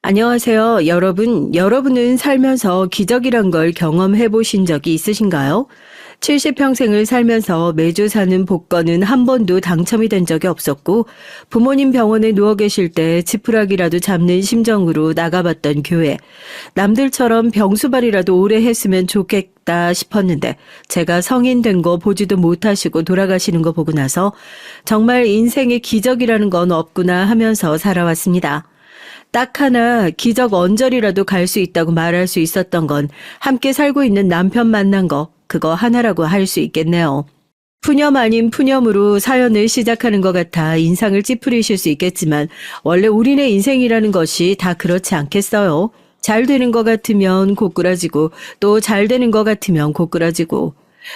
안녕하세요. 여러분은 살면서 기적이란 걸 경험해 보신 적이 있으신가요? 70평생을 살면서 매주 사는 복권은 한 번도 당첨이 된 적이 없었고, 부모님 병원에 누워 계실 때 지푸라기라도 잡는 심정으로 나가봤던 교회. 남들처럼 병수발이라도 오래 했으면 좋겠다 싶었는데, 제가 성인 된 거 보지도 못하시고 돌아가시는 거 보고 나서, 정말 인생에 기적이라는 건 없구나 하면서 살아왔습니다. 딱 하나 기적 언저리라도 갈 수 있다고 말할 수 있었던 건 함께 살고 있는 남편 만난 거, 그거 하나라고 할 수 있겠네요. 푸념 아닌 푸념으로 사연을 시작하는 것 같아 인상을 찌푸리실 수 있겠지만 원래 우리네 인생이라는 것이 다 그렇지 않겠어요. 잘 되는 것 같으면 고꾸라지고 또 잘 되는 것 같으면 고꾸라지고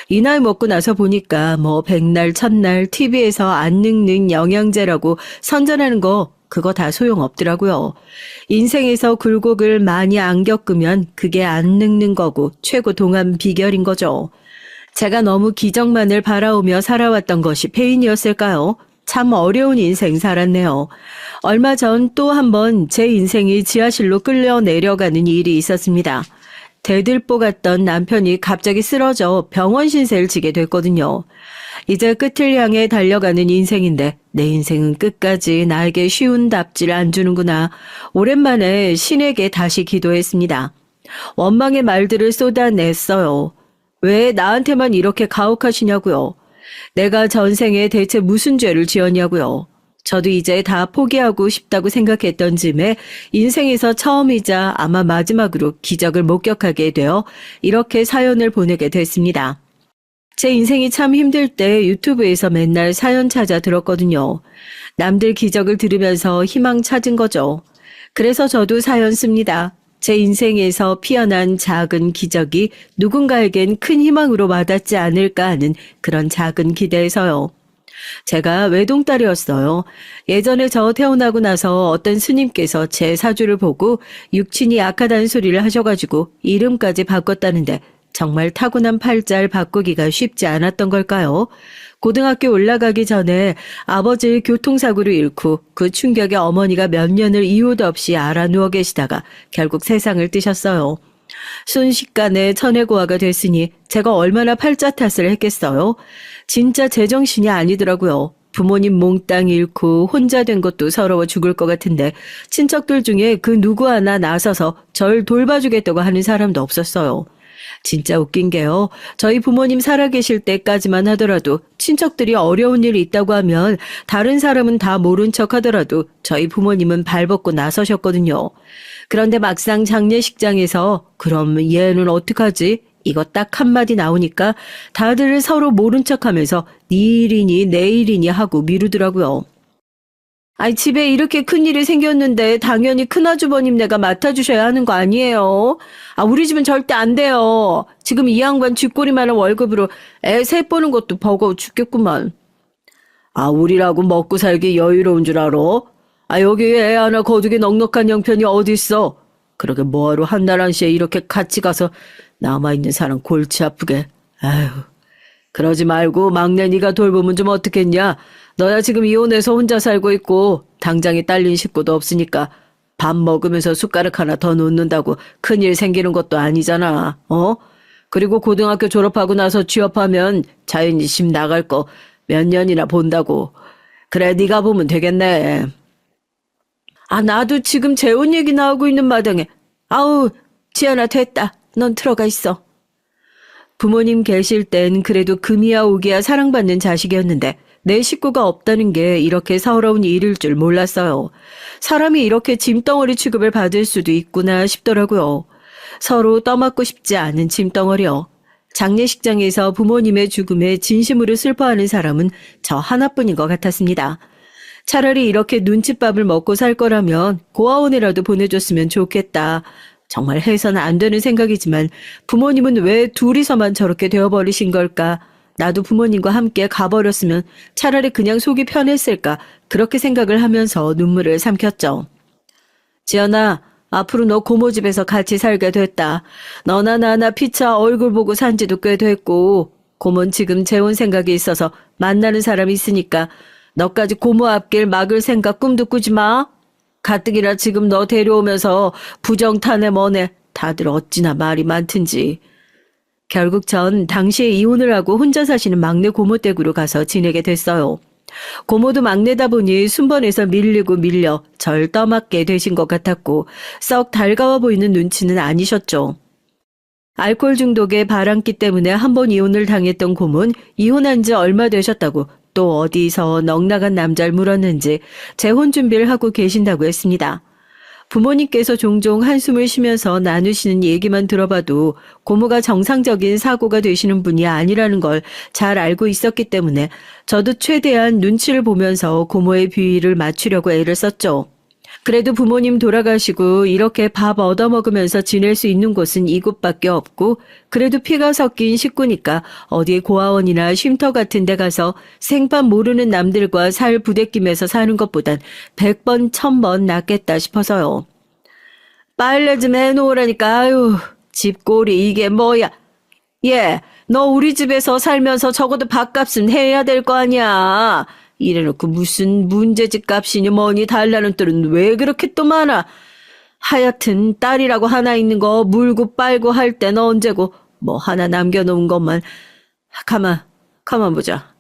이 나이 먹고 나서 보니까 뭐 백날 첫날 TV에서 안 늙는 영양제라고 선전하는 거 그거 다 소용없더라고요. 인생에서 굴곡을 많이 안 겪으면 그게 안 늙는 거고 최고 동안 비결인 거죠. 제가 너무 기적만을 바라오며 살아왔던 것이 패인이었을까요? 참 어려운 인생 살았네요. 얼마 전 또 한 번 제 인생이 지하실로 끌려 내려가는 일이 있었습니다. 대들보 같던 남편이 갑자기 쓰러져 병원 신세를 지게 됐거든요. 이제 끝을 향해 달려가는 인생인데 내 인생은 끝까지 나에게 쉬운 답지를 안 주는구나. 오랜만에 신에게 다시 기도했습니다. 원망의 말들을 쏟아냈어요. 왜 나한테만 이렇게 가혹하시냐고요. 내가 전생에 대체 무슨 죄를 지었냐고요. 저도 이제 다 포기하고 싶다고 생각했던 즈음에 인생에서 처음이자 아마 마지막으로 기적을 목격하게 되어 이렇게 사연을 보내게 됐습니다. 제 인생이 참 힘들 때 유튜브에서 맨날 사연 찾아 들었거든요. 남들 기적을 들으면서 희망 찾은 거죠. 그래서 저도 사연 씁니다. 제 인생에서 피어난 작은 기적이 누군가에겐 큰 희망으로 와닿지 않을까 하는 그런 작은 기대에서요. 제가 외동딸이었어요. 예전에 저 태어나고 나서 어떤 스님께서 제 사주를 보고 육친이 약하다는 소리를 하셔가지고 이름까지 바꿨다는데 정말 타고난 팔자를 바꾸기가 쉽지 않았던 걸까요? 고등학교 올라가기 전에 아버지를 교통사고로 잃고 그 충격에 어머니가 몇 년을 이유도 없이 앓아 누워 계시다가 결국 세상을 뜨셨어요. 순식간에 천혜고아가 됐으니 제가 얼마나 팔자 탓을 했겠어요? 진짜 제정신이 아니더라고요. 부모님 몽땅 잃고 혼자 된 것도 서러워 죽을 것 같은데 친척들 중에 그 누구 하나 나서서 절 돌봐주겠다고 하는 사람도 없었어요. 진짜 웃긴 게요. 저희 부모님 살아계실 때까지만 하더라도 친척들이 어려운 일이 있다고 하면 다른 사람은 다 모른 척 하더라도 저희 부모님은 발벗고 나서셨거든요. 그런데 막상 장례식장에서 그럼 얘는 어떡하지? 이거 딱 한마디 나오니까 다들 서로 모른 척하면서 네 일이니 내 일이니 하고 미루더라고요. 아니 집에 이렇게 큰일이 생겼는데 당연히 큰아주버님 내가 맡아주셔야 하는 거 아니에요. 우리 집은 절대 안 돼요. 지금 이 양반 쥐꼬리만한 월급으로 애 셋 보는 것도 버거워 죽겠구만. 우리라고 먹고 살기 여유로운 줄 알아? 여기 애 하나 거두기 넉넉한 형편이 어딨어. 그러게 뭐하러 한날 한시에 이렇게 같이 가서 남아있는 사람 골치 아프게. 아휴. 그러지 말고 막내 네가 돌보면 좀 어떻겠냐. 너야 지금 이혼해서 혼자 살고 있고 당장에 딸린 식구도 없으니까 밥 먹으면서 숟가락 하나 더 놓는다고 큰일 생기는 것도 아니잖아. 그리고 고등학교 졸업하고 나서 취업하면 자연히 집 나갈 거 몇 년이나 본다고. 그래 네가 보면 되겠네. 나도 지금 재혼 얘기 나오고 있는 마당에 지연아 됐다. 넌 들어가 있어. 부모님 계실 땐 그래도 금이야 오기야 사랑받는 자식이었는데 내 식구가 없다는 게 이렇게 서러운 일일 줄 몰랐어요. 사람이 이렇게 짐덩어리 취급을 받을 수도 있구나 싶더라고요. 서로 떠맡고 싶지 않은 짐덩어리요. 장례식장에서 부모님의 죽음에 진심으로 슬퍼하는 사람은 저 하나뿐인 것 같았습니다. 차라리 이렇게 눈칫밥을 먹고 살 거라면 고아원이라도 보내줬으면 좋겠다. 정말 해서는 안 되는 생각이지만 부모님은 왜 둘이서만 저렇게 되어버리신 걸까? 나도 부모님과 함께 가버렸으면 차라리 그냥 속이 편했을까? 그렇게 생각을 하면서 눈물을 삼켰죠. 지연아, 앞으로 너 고모 집에서 같이 살게 됐다. 너나 나나 피차 얼굴 보고 산 지도 꽤 됐고 고모는 지금 재혼 생각이 있어서 만나는 사람이 있으니까 너까지 고모 앞길 막을 생각 꿈도 꾸지 마. 가뜩이나 지금 너 데려오면서 부정타네 뭐네. 다들 어찌나 말이 많든지. 결국 전 당시에 이혼을 하고 혼자 사시는 막내 고모 댁으로 가서 지내게 됐어요. 고모도 막내다 보니 순번에서 밀리고 밀려 절 떠맡게 되신 것 같았고 썩 달가워 보이는 눈치는 아니셨죠. 알코올 중독의 바람기 때문에 한 번 이혼을 당했던 고모는 이혼한 지 얼마 되셨다고 또 어디서 넉나간 남자를 물었는지 재혼 준비를 하고 계신다고 했습니다. 부모님께서 종종 한숨을 쉬면서 나누시는 얘기만 들어봐도 고모가 정상적인 사고가 되시는 분이 아니라는 걸 잘 알고 있었기 때문에 저도 최대한 눈치를 보면서 고모의 비위를 맞추려고 애를 썼죠. 그래도 부모님 돌아가시고 이렇게 밥 얻어먹으면서 지낼 수 있는 곳은 이곳밖에 없고 그래도 피가 섞인 식구니까 어디 고아원이나 쉼터 같은 데 가서 생판 모르는 남들과 살 부대끼면서 사는 것보단 100번 1000번 낫겠다 싶어서요. 빨래 좀 해놓으라니까. 아유, 집꼴이 이게 뭐야. 얘, 너 우리 집에서 살면서 적어도 밥값은 해야 될 거 아니야. 이래놓고 무슨 문제집 값이니 뭐니 달라는 뜰은 왜 그렇게 또 많아. 하여튼 딸이라고 하나 있는 거 물고 빨고 할 땐 언제고 뭐 하나 남겨놓은 것만. 가만 보자.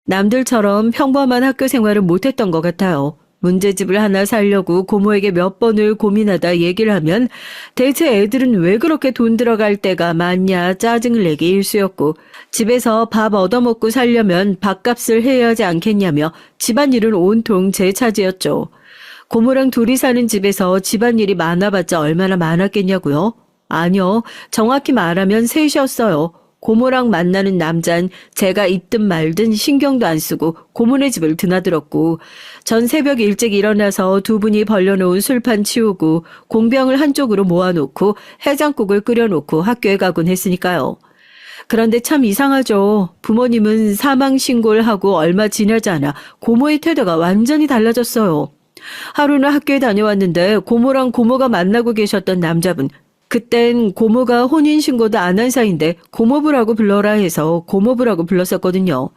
남들처럼 평범한 학교 생활을 못했던 것 같아요. 문제집을 하나 사려고 고모에게 몇 번을 고민하다 얘기를 하면 대체 애들은 왜 그렇게 돈 들어갈 때가 많냐 짜증을 내기 일쑤였고 집에서 밥 얻어먹고 살려면 밥값을 해야 하지 않겠냐며 집안일은 온통 제 차지였죠. 고모랑 둘이 사는 집에서 집안일이 많아봤자 얼마나 많았겠냐고요? 아니요. 정확히 말하면 셋이었어요. 고모랑 만나는 남잔 제가 있든 말든 신경도 안 쓰고 고모네 집을 드나들었고 전 새벽 일찍 일어나서 두 분이 벌려놓은 술판 치우고 공병을 한쪽으로 모아놓고 해장국을 끓여놓고 학교에 가곤 했으니까요. 그런데 참 이상하죠. 부모님은 사망 신고를 하고 얼마 지나지 않아 고모의 태도가 완전히 달라졌어요. 하루는 학교에 다녀왔는데 고모랑 고모가 만나고 계셨던 남자분 그땐 고모가 혼인신고도 안 한 사이인데 고모부라고 불러라 해서 고모부라고 불렀었거든요.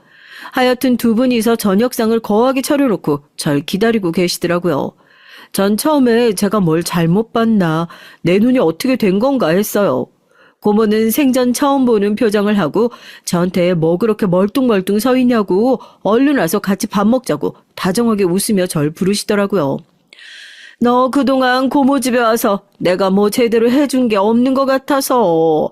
하여튼 두 분이서 저녁상을 거하게 차려놓고 절 기다리고 계시더라고요. 전 처음에 제가 뭘 잘못 봤나 내 눈이 어떻게 된 건가 했어요. 고모는 생전 처음 보는 표정을 하고 저한테 뭐 그렇게 멀뚱멀뚱 서 있냐고 얼른 와서 같이 밥 먹자고 다정하게 웃으며 절 부르시더라고요. 너 그동안 고모 집에 와서 내가 뭐 제대로 해준 게 없는 것 같아서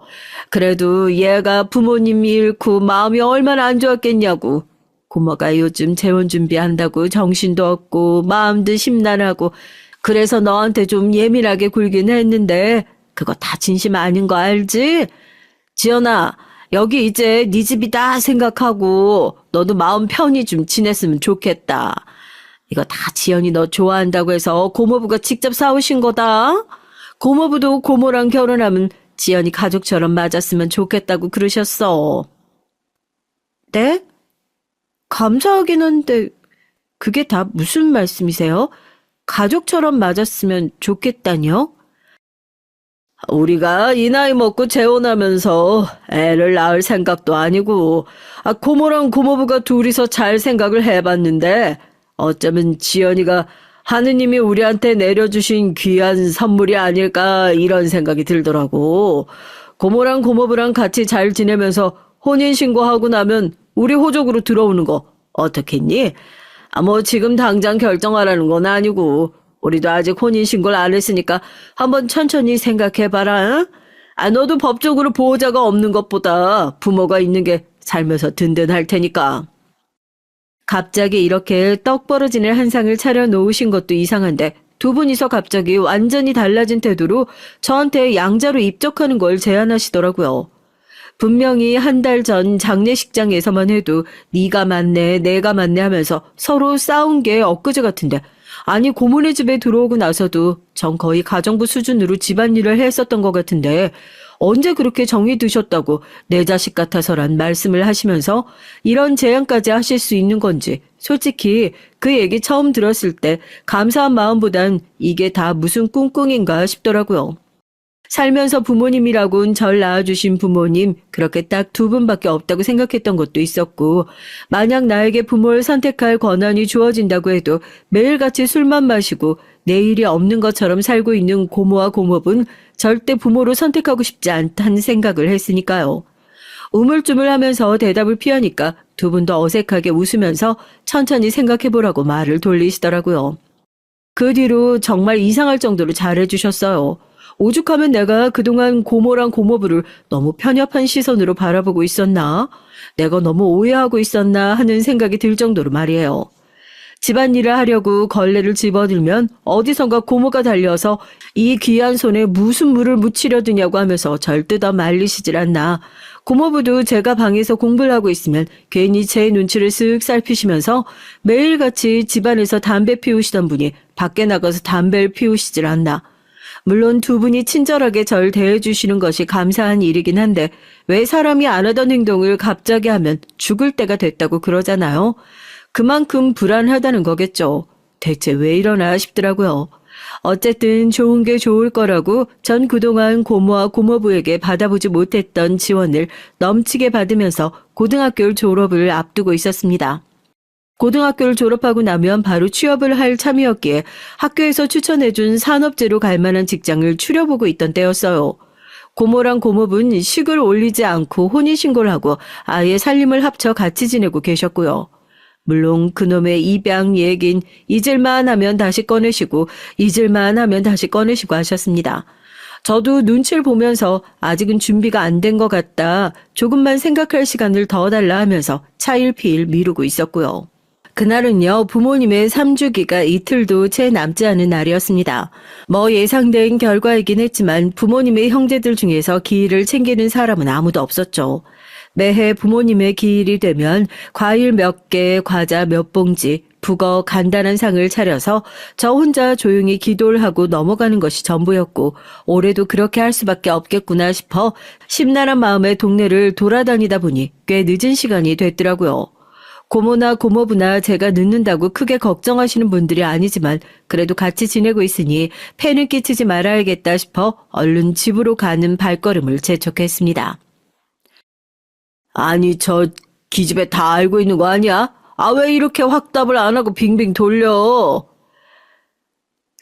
그래도 얘가 부모님 잃고 마음이 얼마나 안 좋았겠냐고. 고모가 요즘 재혼 준비한다고 정신도 없고 마음도 심란하고 그래서 너한테 좀 예민하게 굴긴 했는데 그거 다 진심 아닌 거 알지? 지연아, 여기 이제 네 집이다 생각하고 너도 마음 편히 좀 지냈으면 좋겠다. 이거 다 지연이 너 좋아한다고 해서 고모부가 직접 사오신 거다. 고모부도 고모랑 결혼하면 지연이 가족처럼 맞았으면 좋겠다고 그러셨어. 네? 감사하긴 한데 그게 다 무슨 말씀이세요? 가족처럼 맞았으면 좋겠다뇨? 우리가 이 나이 먹고 재혼하면서 애를 낳을 생각도 아니고 고모랑 고모부가 둘이서 잘 생각을 해봤는데 어쩌면 지연이가 하느님이 우리한테 내려주신 귀한 선물이 아닐까 이런 생각이 들더라고. 고모랑 고모부랑 같이 잘 지내면서 혼인신고하고 나면 우리 호적으로 들어오는 거 어떻겠니? 뭐 지금 당장 결정하라는 건 아니고 우리도 아직 혼인신고를 안 했으니까 한번 천천히 생각해봐라. 너도 법적으로 보호자가 없는 것보다 부모가 있는 게 살면서 든든할 테니까. 갑자기 이렇게 떡 벌어지는 한상을 차려놓으신 것도 이상한데 두 분이서 갑자기 완전히 달라진 태도로 저한테 양자로 입적하는 걸 제안하시더라고요. 분명히 한 달 전 장례식장에서만 해도 네가 맞네 내가 맞네 하면서 서로 싸운 게 엊그제 같은데 아니 고모네 집에 들어오고 나서도 전 거의 가정부 수준으로 집안일을 했었던 것 같은데 언제 그렇게 정이 드셨다고 내 자식 같아서란 말씀을 하시면서 이런 제안까지 하실 수 있는 건지 솔직히 그 얘기 처음 들었을 때 감사한 마음보단 이게 다 무슨 꿍꿍인가 싶더라고요. 살면서 부모님이라곤 절 낳아주신 부모님 그렇게 딱 두 분밖에 없다고 생각했던 것도 있었고 만약 나에게 부모를 선택할 권한이 주어진다고 해도 매일같이 술만 마시고 내일이 없는 것처럼 살고 있는 고모와 고모분 절대 부모로 선택하고 싶지 않다는 생각을 했으니까요. 우물쭈물하면서 대답을 피하니까 두 분도 어색하게 웃으면서 천천히 생각해보라고 말을 돌리시더라고요. 그 뒤로 정말 이상할 정도로 잘해주셨어요. 오죽하면 내가 그동안 고모랑 고모부를 너무 편협한 시선으로 바라보고 있었나? 내가 너무 오해하고 있었나 하는 생각이 들 정도로 말이에요. 집안일을 하려고 걸레를 집어들면 어디선가 고모가 달려서 이 귀한 손에 무슨 물을 묻히려 드냐고 하면서 절대 더 말리시질 않나. 고모부도 제가 방에서 공부를 하고 있으면 괜히 제 눈치를 쓱 살피시면서 매일같이 집안에서 담배 피우시던 분이 밖에 나가서 담배를 피우시질 않나. 물론 두 분이 친절하게 절 대해주시는 것이 감사한 일이긴 한데 왜 사람이 안 하던 행동을 갑자기 하면 죽을 때가 됐다고 그러잖아요. 그만큼 불안하다는 거겠죠. 대체 왜 이러나 싶더라고요. 어쨌든 좋은 게 좋을 거라고 전 그동안 고모와 고모부에게 받아보지 못했던 지원을 넘치게 받으면서 고등학교 졸업을 앞두고 있었습니다. 고등학교를 졸업하고 나면 바로 취업을 할 참이었기에 학교에서 추천해준 산업재로 갈 만한 직장을 추려보고 있던 때였어요. 고모랑 고모분 식을 올리지 않고 혼인신고를 하고 아예 살림을 합쳐 같이 지내고 계셨고요. 물론 그놈의 입양 얘긴 잊을만 하면 다시 꺼내시고 잊을만 하면 다시 꺼내시고 하셨습니다. 저도 눈치를 보면서 아직은 준비가 안 된 것 같다. 조금만 생각할 시간을 더 달라 하면서 차일피일 미루고 있었고요. 그날은요, 부모님의 3주기가 이틀도 채 남지 않은 날이었습니다. 뭐 예상된 결과이긴 했지만 부모님의 형제들 중에서 기일을 챙기는 사람은 아무도 없었죠. 매해 부모님의 기일이 되면 과일 몇 개, 과자 몇 봉지, 북어 간단한 상을 차려서 저 혼자 조용히 기도를 하고 넘어가는 것이 전부였고 올해도 그렇게 할 수밖에 없겠구나 싶어 심란한 마음에 동네를 돌아다니다 보니 꽤 늦은 시간이 됐더라고요. 고모나 고모부나 제가 늦는다고 크게 걱정하시는 분들이 아니지만 그래도 같이 지내고 있으니 폐는 끼치지 말아야겠다 싶어 얼른 집으로 가는 발걸음을 재촉했습니다. 아니 저 기집애 다 알고 있는 거 아니야? 아 왜 이렇게 확답을 안 하고 빙빙 돌려?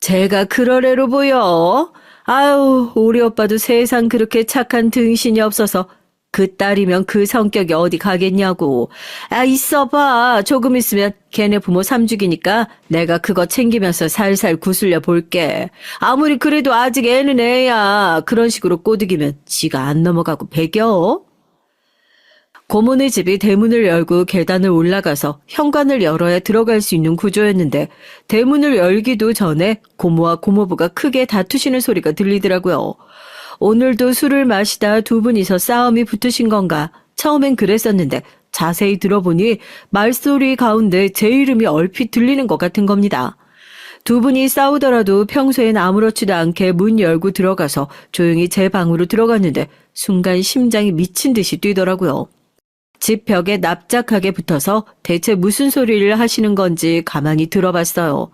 제가 그럴 애로 보여? 아유 우리 오빠도 세상 그렇게 착한 등신이 없어서 그 딸이면 그 성격이 어디 가겠냐고. 아 있어봐. 조금 있으면 걔네 부모 3주기니까 내가 그거 챙기면서 살살 구슬려 볼게. 아무리 그래도 아직 애는 애야. 그런 식으로 꼬드기면 지가 안 넘어가고 배겨. 고모네 집이 대문을 열고 계단을 올라가서 현관을 열어야 들어갈 수 있는 구조였는데 대문을 열기도 전에 고모와 고모부가 크게 다투시는 소리가 들리더라고요. 오늘도 술을 마시다 두 분이서 싸움이 붙으신 건가? 처음엔 그랬었는데 자세히 들어보니 말소리 가운데 제 이름이 얼핏 들리는 것 같은 겁니다. 두 분이 싸우더라도 평소엔 아무렇지도 않게 문 열고 들어가서 조용히 제 방으로 들어갔는데 순간 심장이 미친 듯이 뛰더라고요. 집 벽에 납작하게 붙어서 대체 무슨 소리를 하시는 건지 가만히 들어봤어요.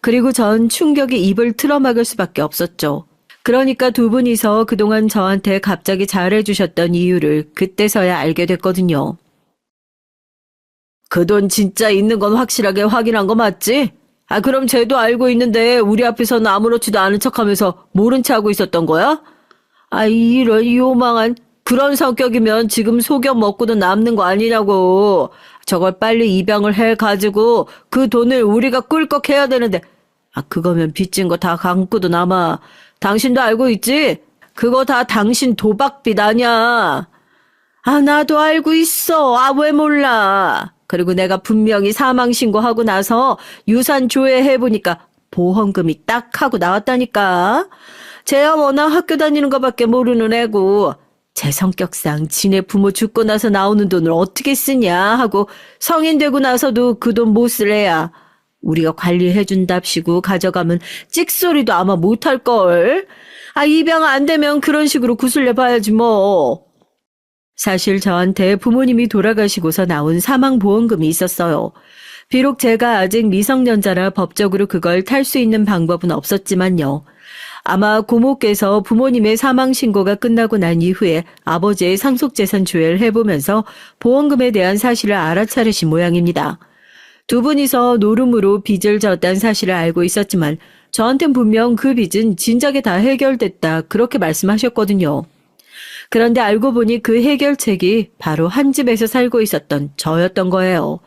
그리고 전 충격에 입을 틀어막을 수밖에 없었죠. 그러니까 두 분이서 그동안 저한테 갑자기 잘해주셨던 이유를 그때서야 알게 됐거든요. 그 돈 진짜 있는 건 확실하게 확인한 거 맞지? 아 그럼 쟤도 알고 있는데 우리 앞에서는 아무렇지도 않은 척하면서 모른 체 하고 있었던 거야? 아 이런 요망한 그런 성격이면 지금 속여 먹고도 남는 거 아니냐고. 저걸 빨리 입양을 해가지고 그 돈을 우리가 꿀꺽 해야 되는데 아 그거면 빚진 거 다 감고도 남아. 당신도 알고 있지? 그거 다 당신 도박빚 아냐. 아 나도 알고 있어. 아 왜 몰라. 그리고 내가 분명히 사망신고하고 나서 유산 조회해보니까 보험금이 딱 하고 나왔다니까. 쟤야 워낙 학교 다니는 거밖에 모르는 애고 제 성격상 지네 부모 죽고 나서 나오는 돈을 어떻게 쓰냐 하고 성인 되고 나서도 그 돈 못 쓸 애야. 우리가 관리해준답시고 가져가면 찍소리도 아마 못할걸. 아 입양 안 되면 그런 식으로 구슬려 봐야지 뭐. 사실 저한테 부모님이 돌아가시고서 나온 사망보험금이 있었어요. 비록 제가 아직 미성년자라 법적으로 그걸 탈 수 있는 방법은 없었지만요. 아마 고모께서 부모님의 사망 신고가 끝나고 난 이후에 아버지의 상속재산 조회를 해보면서 보험금에 대한 사실을 알아차리신 모양입니다. 두 분이서 노름으로 빚을 졌다는 사실을 알고 있었지만 저한텐 분명 그 빚은 진작에 다 해결됐다 그렇게 말씀하셨거든요. 그런데 알고 보니 그 해결책이 바로 한 집에서 살고 있었던 저였던 거예요.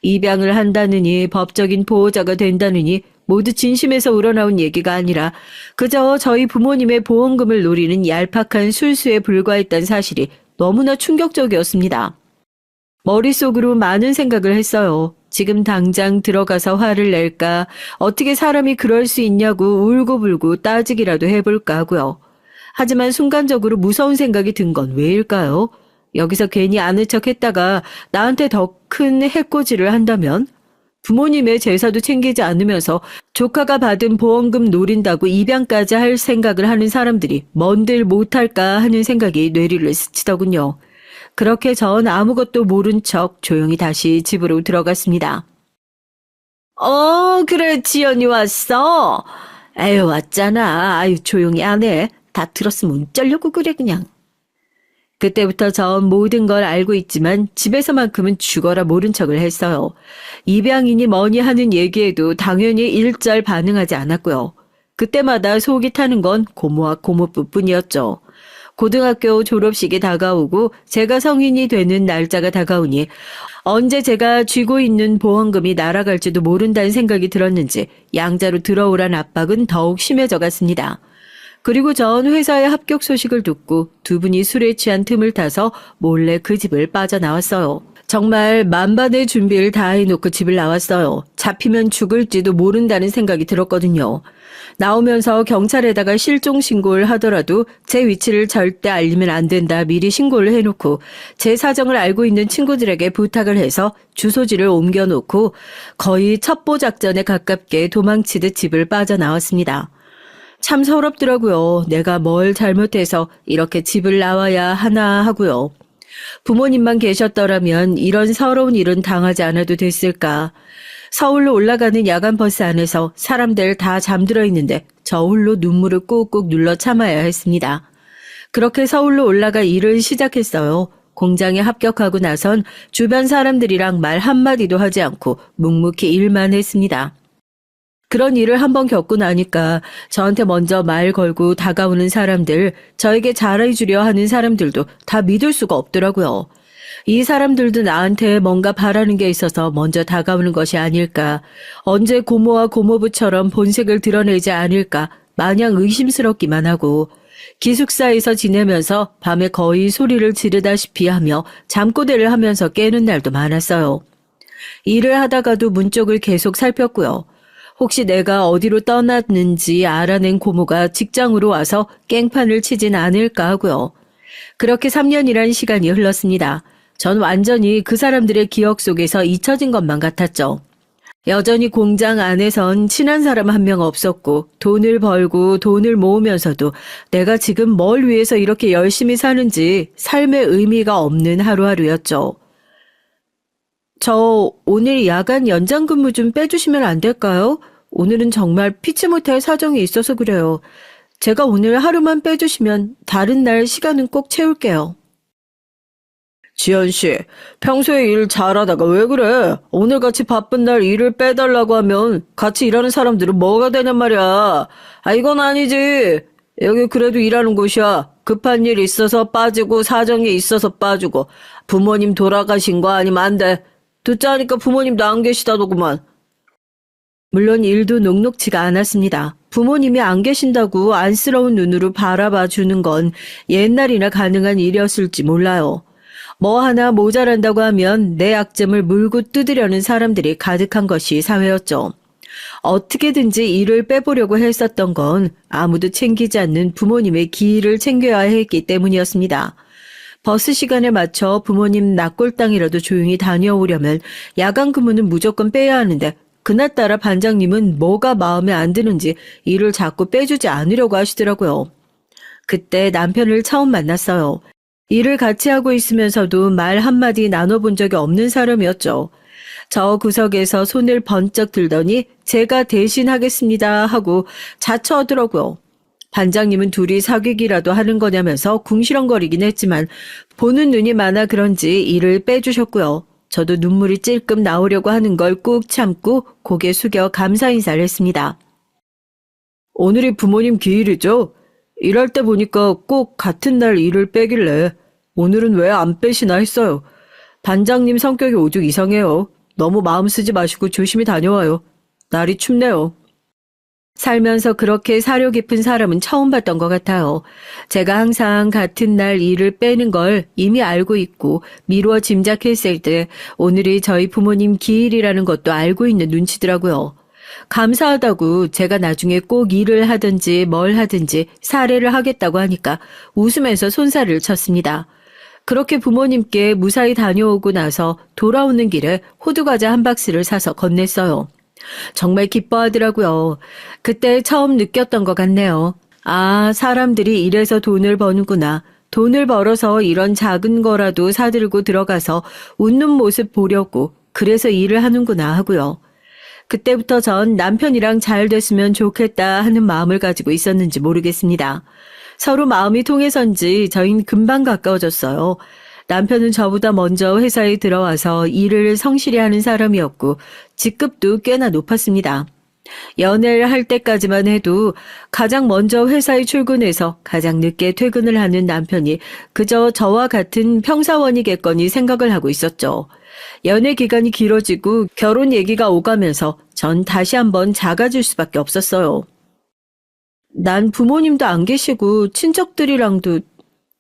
입양을 한다느니 법적인 보호자가 된다느니 모두 진심에서 우러나온 얘기가 아니라 그저 저희 부모님의 보험금을 노리는 얄팍한 술수에 불과했다는 사실이 너무나 충격적이었습니다. 머릿속으로 많은 생각을 했어요. 지금 당장 들어가서 화를 낼까, 어떻게 사람이 그럴 수 있냐고 울고불고 따지기라도 해볼까 하고요. 하지만 순간적으로 무서운 생각이 든 건 왜일까요? 여기서 괜히 아는 척 했다가 나한테 더 큰 해코지를 한다면? 부모님의 제사도 챙기지 않으면서 조카가 받은 보험금 노린다고 입양까지 할 생각을 하는 사람들이 뭔들 못할까 하는 생각이 뇌리를 스치더군요. 그렇게 전 아무것도 모른 척 조용히 다시 집으로 들어갔습니다. 그래, 지연이 왔어. 에휴, 왔잖아. 아유, 조용히 안 해. 다 들었으면 어쩌려고 그래, 그냥. 그때부터 전 모든 걸 알고 있지만 집에서만큼은 죽어라 모른 척을 했어요. 입양이니 뭐니 하는 얘기에도 당연히 일절 반응하지 않았고요. 그때마다 속이 타는 건 고모와 고모뿐이었죠. 고등학교 졸업식이 다가오고 제가 성인이 되는 날짜가 다가오니 언제 제가 쥐고 있는 보험금이 날아갈지도 모른다는 생각이 들었는지 양자로 들어오란 압박은 더욱 심해져 갔습니다. 그리고 전 회사의 합격 소식을 듣고 두 분이 술에 취한 틈을 타서 몰래 그 집을 빠져나왔어요. 정말 만반의 준비를 다 해놓고 집을 나왔어요. 잡히면 죽을지도 모른다는 생각이 들었거든요. 나오면서 경찰에다가 실종 신고를 하더라도 제 위치를 절대 알리면 안 된다 미리 신고를 해놓고 제 사정을 알고 있는 친구들에게 부탁을 해서 주소지를 옮겨놓고 거의 첩보 작전에 가깝게 도망치듯 집을 빠져나왔습니다. 참 서럽더라고요. 내가 뭘 잘못해서 이렇게 집을 나와야 하나 하고요. 부모님만 계셨더라면 이런 서러운 일은 당하지 않아도 됐을까. 서울로 올라가는 야간버스 안에서 사람들 다 잠들어 있는데 저 홀로 눈물을 꾹꾹 눌러 참아야 했습니다. 그렇게 서울로 올라가 일을 시작했어요. 공장에 합격하고 나선 주변 사람들이랑 말 한마디도 하지 않고 묵묵히 일만 했습니다. 그런 일을 한번 겪고 나니까 저한테 먼저 말 걸고 다가오는 사람들, 저에게 잘해주려 하는 사람들도 다 믿을 수가 없더라고요. 이 사람들도 나한테 뭔가 바라는 게 있어서 먼저 다가오는 것이 아닐까, 언제 고모와 고모부처럼 본색을 드러내지 않을까 마냥 의심스럽기만 하고, 기숙사에서 지내면서 밤에 거의 소리를 지르다시피 하며 잠꼬대를 하면서 깨는 날도 많았어요. 일을 하다가도 문 쪽을 계속 살폈고요. 혹시 내가 어디로 떠났는지 알아낸 고모가 직장으로 와서 깽판을 치진 않을까 하고요. 그렇게 3년이란 시간이 흘렀습니다. 전 완전히 그 사람들의 기억 속에서 잊혀진 것만 같았죠. 여전히 공장 안에선 친한 사람 한 명 없었고 돈을 벌고 돈을 모으면서도 내가 지금 뭘 위해서 이렇게 열심히 사는지 삶의 의미가 없는 하루하루였죠. 저 오늘 야간 연장 근무 좀 빼주시면 안 될까요? 오늘은 정말 피치 못할 사정이 있어서 그래요. 제가 오늘 하루만 빼주시면 다른 날 시간은 꼭 채울게요. 지연 씨, 평소에 일 잘하다가 왜 그래? 오늘같이 바쁜 날 일을 빼달라고 하면 같이 일하는 사람들은 뭐가 되냔 말이야. 이건 아니지. 여기 그래도 일하는 곳이야. 급한 일 있어서 빠지고 사정이 있어서 빠지고 부모님 돌아가신 거 아니면 안 돼. 듣자 하니까 부모님도 안 계시다더구만. 물론 일도 녹록지가 않았습니다. 부모님이 안 계신다고 안쓰러운 눈으로 바라봐 주는 건 옛날이나 가능한 일이었을지 몰라요. 뭐 하나 모자란다고 하면 내 약점을 물고 뜯으려는 사람들이 가득한 것이 사회였죠. 어떻게든지 일을 빼보려고 했었던 건 아무도 챙기지 않는 부모님의 기일을 챙겨야 했기 때문이었습니다. 버스 시간에 맞춰 부모님 낙골당이라도 조용히 다녀오려면 야간 근무는 무조건 빼야 하는데 그날따라 반장님은 뭐가 마음에 안 드는지 일을 자꾸 빼주지 않으려고 하시더라고요. 그때 남편을 처음 만났어요. 일을 같이 하고 있으면서도 말 한마디 나눠본 적이 없는 사람이었죠. 저 구석에서 손을 번쩍 들더니 제가 대신하겠습니다 하고 자처하더라고요. 반장님은 둘이 사귀기라도 하는 거냐면서 궁시렁거리긴 했지만 보는 눈이 많아 그런지 이를 빼주셨고요. 저도 눈물이 찔끔 나오려고 하는 걸 꾹 참고 고개 숙여 감사 인사를 했습니다. 오늘이 부모님 기일이죠? 일할 때 보니까 꼭 같은 날 일을 빼길래 오늘은 왜 안 빼시나 했어요. 반장님 성격이 오죽 이상해요. 너무 마음 쓰지 마시고 조심히 다녀와요. 날이 춥네요. 살면서 그렇게 사려 깊은 사람은 처음 봤던 것 같아요. 제가 항상 같은 날 일을 빼는 걸 이미 알고 있고 미루어 짐작했을 때 오늘이 저희 부모님 기일이라는 것도 알고 있는 눈치더라고요. 감사하다고 제가 나중에 꼭 일을 하든지 뭘 하든지 사례를 하겠다고 하니까 웃으면서 손살을 쳤습니다. 그렇게 부모님께 무사히 다녀오고 나서 돌아오는 길에 호두과자 한 박스를 사서 건넸어요. 정말 기뻐하더라고요. 그때 처음 느꼈던 것 같네요. 아, 사람들이 이래서 돈을 버는구나. 돈을 벌어서 이런 작은 거라도 사들고 들어가서 웃는 모습 보려고 그래서 일을 하는구나 하고요. 그때부터 전 남편이랑 잘 됐으면 좋겠다 하는 마음을 가지고 있었는지 모르겠습니다. 서로 마음이 통해서인지 저희는 금방 가까워졌어요. 남편은 저보다 먼저 회사에 들어와서 일을 성실히 하는 사람이었고 직급도 꽤나 높았습니다. 연애를 할 때까지만 해도 가장 먼저 회사에 출근해서 가장 늦게 퇴근을 하는 남편이 그저 저와 같은 평사원이겠거니 생각을 하고 있었죠. 연애 기간이 길어지고 결혼 얘기가 오가면서 전 다시 한번 작아질 수밖에 없었어요. 난 부모님도 안 계시고 친척들이랑도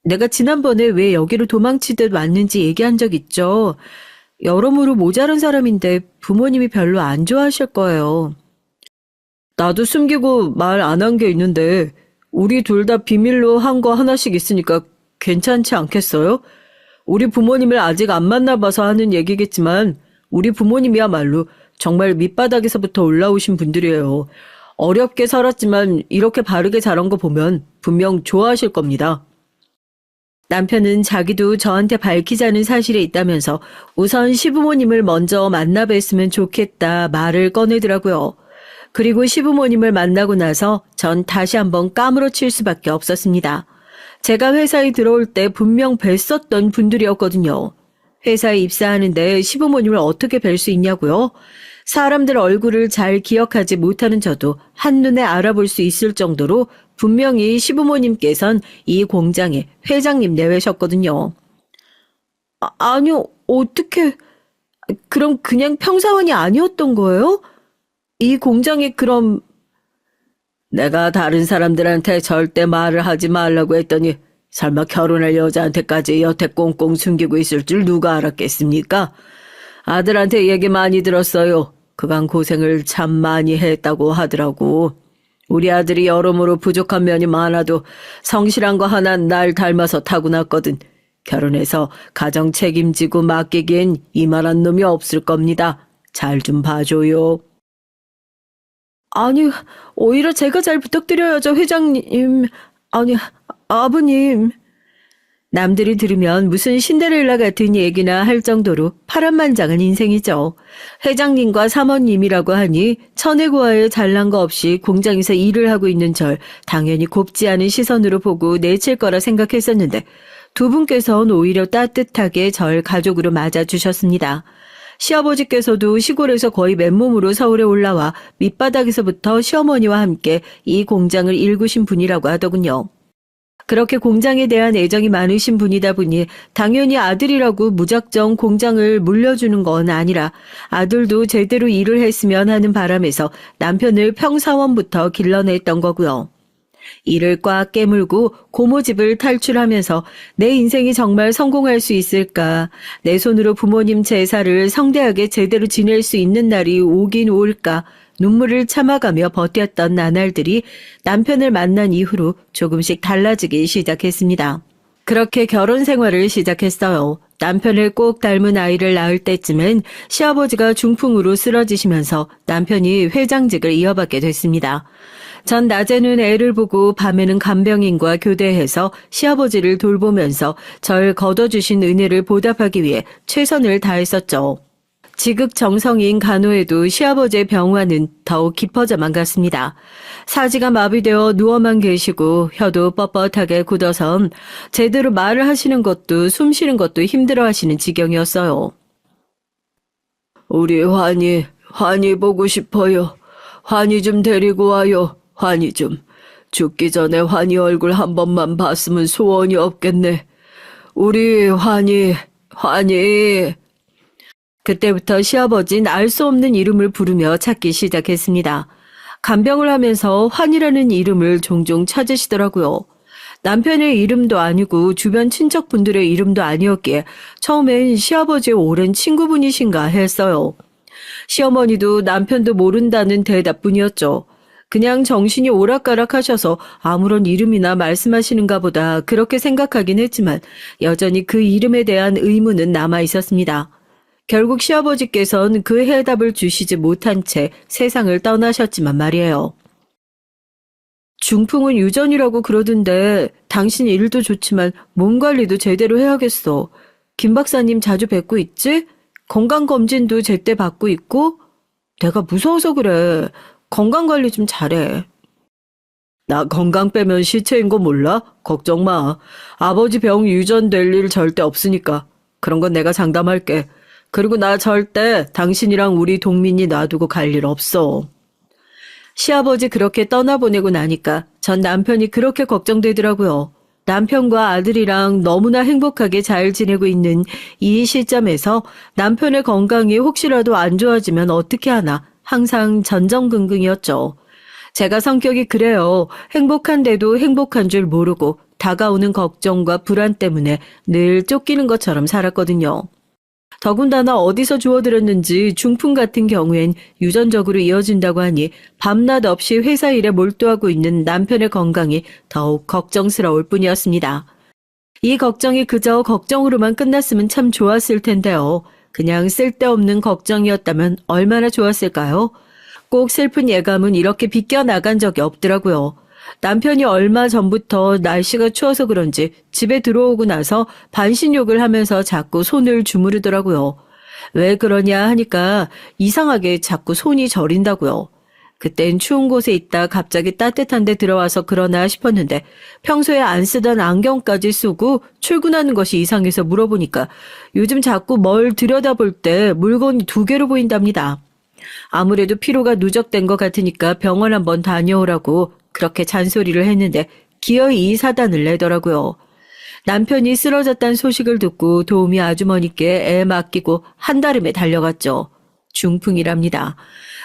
내가 지난번에 왜 여기로 도망치듯 왔는지 얘기한 적 있죠. 여러모로 모자란 사람인데 부모님이 별로 안 좋아하실 거예요. 나도 숨기고 말 안 한 게 있는데 우리 둘 다 비밀로 한 거 하나씩 있으니까 괜찮지 않겠어요? 우리 부모님을 아직 안 만나봐서 하는 얘기겠지만 우리 부모님이야말로 정말 밑바닥에서부터 올라오신 분들이에요. 어렵게 살았지만 이렇게 바르게 자란 거 보면 분명 좋아하실 겁니다. 남편은 자기도 저한테 밝히자는 사실이 있다면서 우선 시부모님을 먼저 만나 뵀으면 좋겠다 말을 꺼내더라고요. 그리고 시부모님을 만나고 나서 전 다시 한번 까무러칠 수밖에 없었습니다. 제가 회사에 들어올 때 분명 뵀었던 분들이었거든요. 회사에 입사하는데 시부모님을 어떻게 뵐 수 있냐고요? 사람들 얼굴을 잘 기억하지 못하는 저도 한눈에 알아볼 수 있을 정도로 분명히 시부모님께선 이 공장의 회장님 내외셨거든요. 아니요, 어떻게... 그럼 그냥 평사원이 아니었던 거예요? 이 공장에 그럼... 내가 다른 사람들한테 절대 말을 하지 말라고 했더니 설마 결혼할 여자한테까지 여태 꽁꽁 숨기고 있을 줄 누가 알았겠습니까? 아들한테 얘기 많이 들었어요. 그간 고생을 참 많이 했다고 하더라고. 우리 아들이 여러모로 부족한 면이 많아도 성실한 거 하나는 날 닮아서 타고났거든. 결혼해서 가정 책임지고 맡기기엔 이만한 놈이 없을 겁니다. 잘 좀 봐줘요. 아니, 오히려 제가 잘 부탁드려야죠, 회장님. 아니, 아버님. 남들이 들으면 무슨 신데렐라 같은 얘기나 할 정도로 파란만장한 인생이죠. 회장님과 사모님이라고 하니 천혜고아에 잘난 거 없이 공장에서 일을 하고 있는 절 당연히 곱지 않은 시선으로 보고 내칠 거라 생각했었는데 두 분께서는 오히려 따뜻하게 절 가족으로 맞아주셨습니다. 시아버지께서도 시골에서 거의 맨몸으로 서울에 올라와 밑바닥에서부터 시어머니와 함께 이 공장을 일구신 분이라고 하더군요. 그렇게 공장에 대한 애정이 많으신 분이다 보니 당연히 아들이라고 무작정 공장을 물려주는 건 아니라 아들도 제대로 일을 했으면 하는 바람에서 남편을 평사원부터 길러냈던 거고요. 이를 꽉 깨물고 고모집을 탈출하면서 내 인생이 정말 성공할 수 있을까, 내 손으로 부모님 제사를 성대하게 제대로 지낼 수 있는 날이 오긴 올까 눈물을 참아가며 버텼던 나날들이 남편을 만난 이후로 조금씩 달라지기 시작했습니다. 그렇게 결혼 생활을 시작했어요. 남편을 꼭 닮은 아이를 낳을 때쯤엔 시아버지가 중풍으로 쓰러지시면서 남편이 회장직을 이어받게 됐습니다. 전 낮에는 애를 보고 밤에는 간병인과 교대해서 시아버지를 돌보면서 절 거둬주신 은혜를 보답하기 위해 최선을 다했었죠. 지극정성인 간호에도 시아버지의 병화는 더욱 깊어져만 갔습니다. 사지가 마비되어 누워만 계시고 혀도 뻣뻣하게 굳어서 제대로 말을 하시는 것도 숨 쉬는 것도 힘들어하시는 지경이었어요. 우리 환희 보고 싶어요. 환희 좀 데리고 와요. 환희 좀. 죽기 전에 환희 얼굴 한 번만 봤으면 소원이 없겠네. 우리 환희. 그때부터 시아버지는 알 수 없는 이름을 부르며 찾기 시작했습니다. 간병을 하면서 환이라는 이름을 종종 찾으시더라고요. 남편의 이름도 아니고 주변 친척분들의 이름도 아니었기에 처음엔 시아버지의 오랜 친구분이신가 했어요. 시어머니도 남편도 모른다는 대답뿐이었죠. 그냥 정신이 오락가락하셔서 아무런 이름이나 말씀하시는가 보다 그렇게 생각하긴 했지만 여전히 그 이름에 대한 의문은 남아 있었습니다. 결국 시아버지께서는 그 해답을 주시지 못한 채 세상을 떠나셨지만 말이에요. 중풍은 유전이라고 그러던데 당신 일도 좋지만 몸 관리도 제대로 해야겠어. 김 박사님 자주 뵙고 있지? 건강검진도 제때 받고 있고? 내가 무서워서 그래. 건강관리 좀 잘해. 나 건강 빼면 시체인 거 몰라? 걱정 마. 아버지 병 유전될 일 절대 없으니까. 그런 건 내가 장담할게. 그리고 나 절대 당신이랑 우리 동민이 놔두고 갈 일 없어. 시아버지 그렇게 떠나보내고 나니까 전 남편이 그렇게 걱정되더라고요. 남편과 아들이랑 너무나 행복하게 잘 지내고 있는 이 시점에서 남편의 건강이 혹시라도 안 좋아지면 어떻게 하나 항상 전전긍긍이었죠. 제가 성격이 그래요. 행복한데도 행복한 줄 모르고 다가오는 걱정과 불안 때문에 늘 쫓기는 것처럼 살았거든요. 더군다나 어디서 주워들었는지 중풍 같은 경우엔 유전적으로 이어진다고 하니 밤낮 없이 회사 일에 몰두하고 있는 남편의 건강이 더욱 걱정스러울 뿐이었습니다. 이 걱정이 그저 걱정으로만 끝났으면 참 좋았을 텐데요. 그냥 쓸데없는 걱정이었다면 얼마나 좋았을까요? 꼭 슬픈 예감은 이렇게 비껴나간 적이 없더라고요. 남편이 얼마 전부터 날씨가 추워서 그런지 집에 들어오고 나서 반신욕을 하면서 자꾸 손을 주무르더라고요. 왜 그러냐 하니까 이상하게 자꾸 손이 저린다고요. 그땐 추운 곳에 있다 갑자기 따뜻한 데 들어와서 그러나 싶었는데 평소에 안 쓰던 안경까지 쓰고 출근하는 것이 이상해서 물어보니까 요즘 자꾸 뭘 들여다볼 때 물건이 두 개로 보인답니다. 아무래도 피로가 누적된 것 같으니까 병원 한번 다녀오라고 그렇게 잔소리를 했는데 기어이 이 사단을 내더라고요. 남편이 쓰러졌다는 소식을 듣고 도우미 아주머니께 애 맡기고 한달음에 달려갔죠. 중풍이랍니다.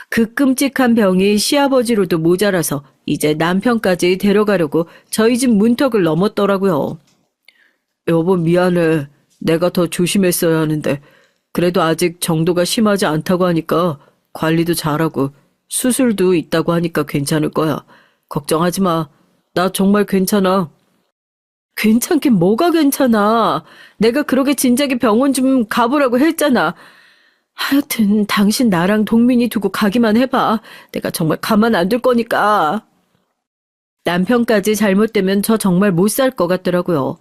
그 끔찍한 병이 시아버지로도 모자라서 이제 남편까지 데려가려고 저희 집 문턱을 넘었더라고요. 여보 미안해. 내가 더 조심했어야 하는데 그래도 아직 정도가 심하지 않다고 하니까 관리도 잘하고 수술도 있다고 하니까 괜찮을 거야. 걱정하지 마. 나 정말 괜찮아. 괜찮긴 뭐가 괜찮아. 내가 그렇게 진작에 병원 좀 가보라고 했잖아. 하여튼 당신 나랑 동민이 두고 가기만 해봐. 내가 정말 가만 안 둘 거니까. 남편까지 잘못되면 저 정말 못 살 것 같더라고요.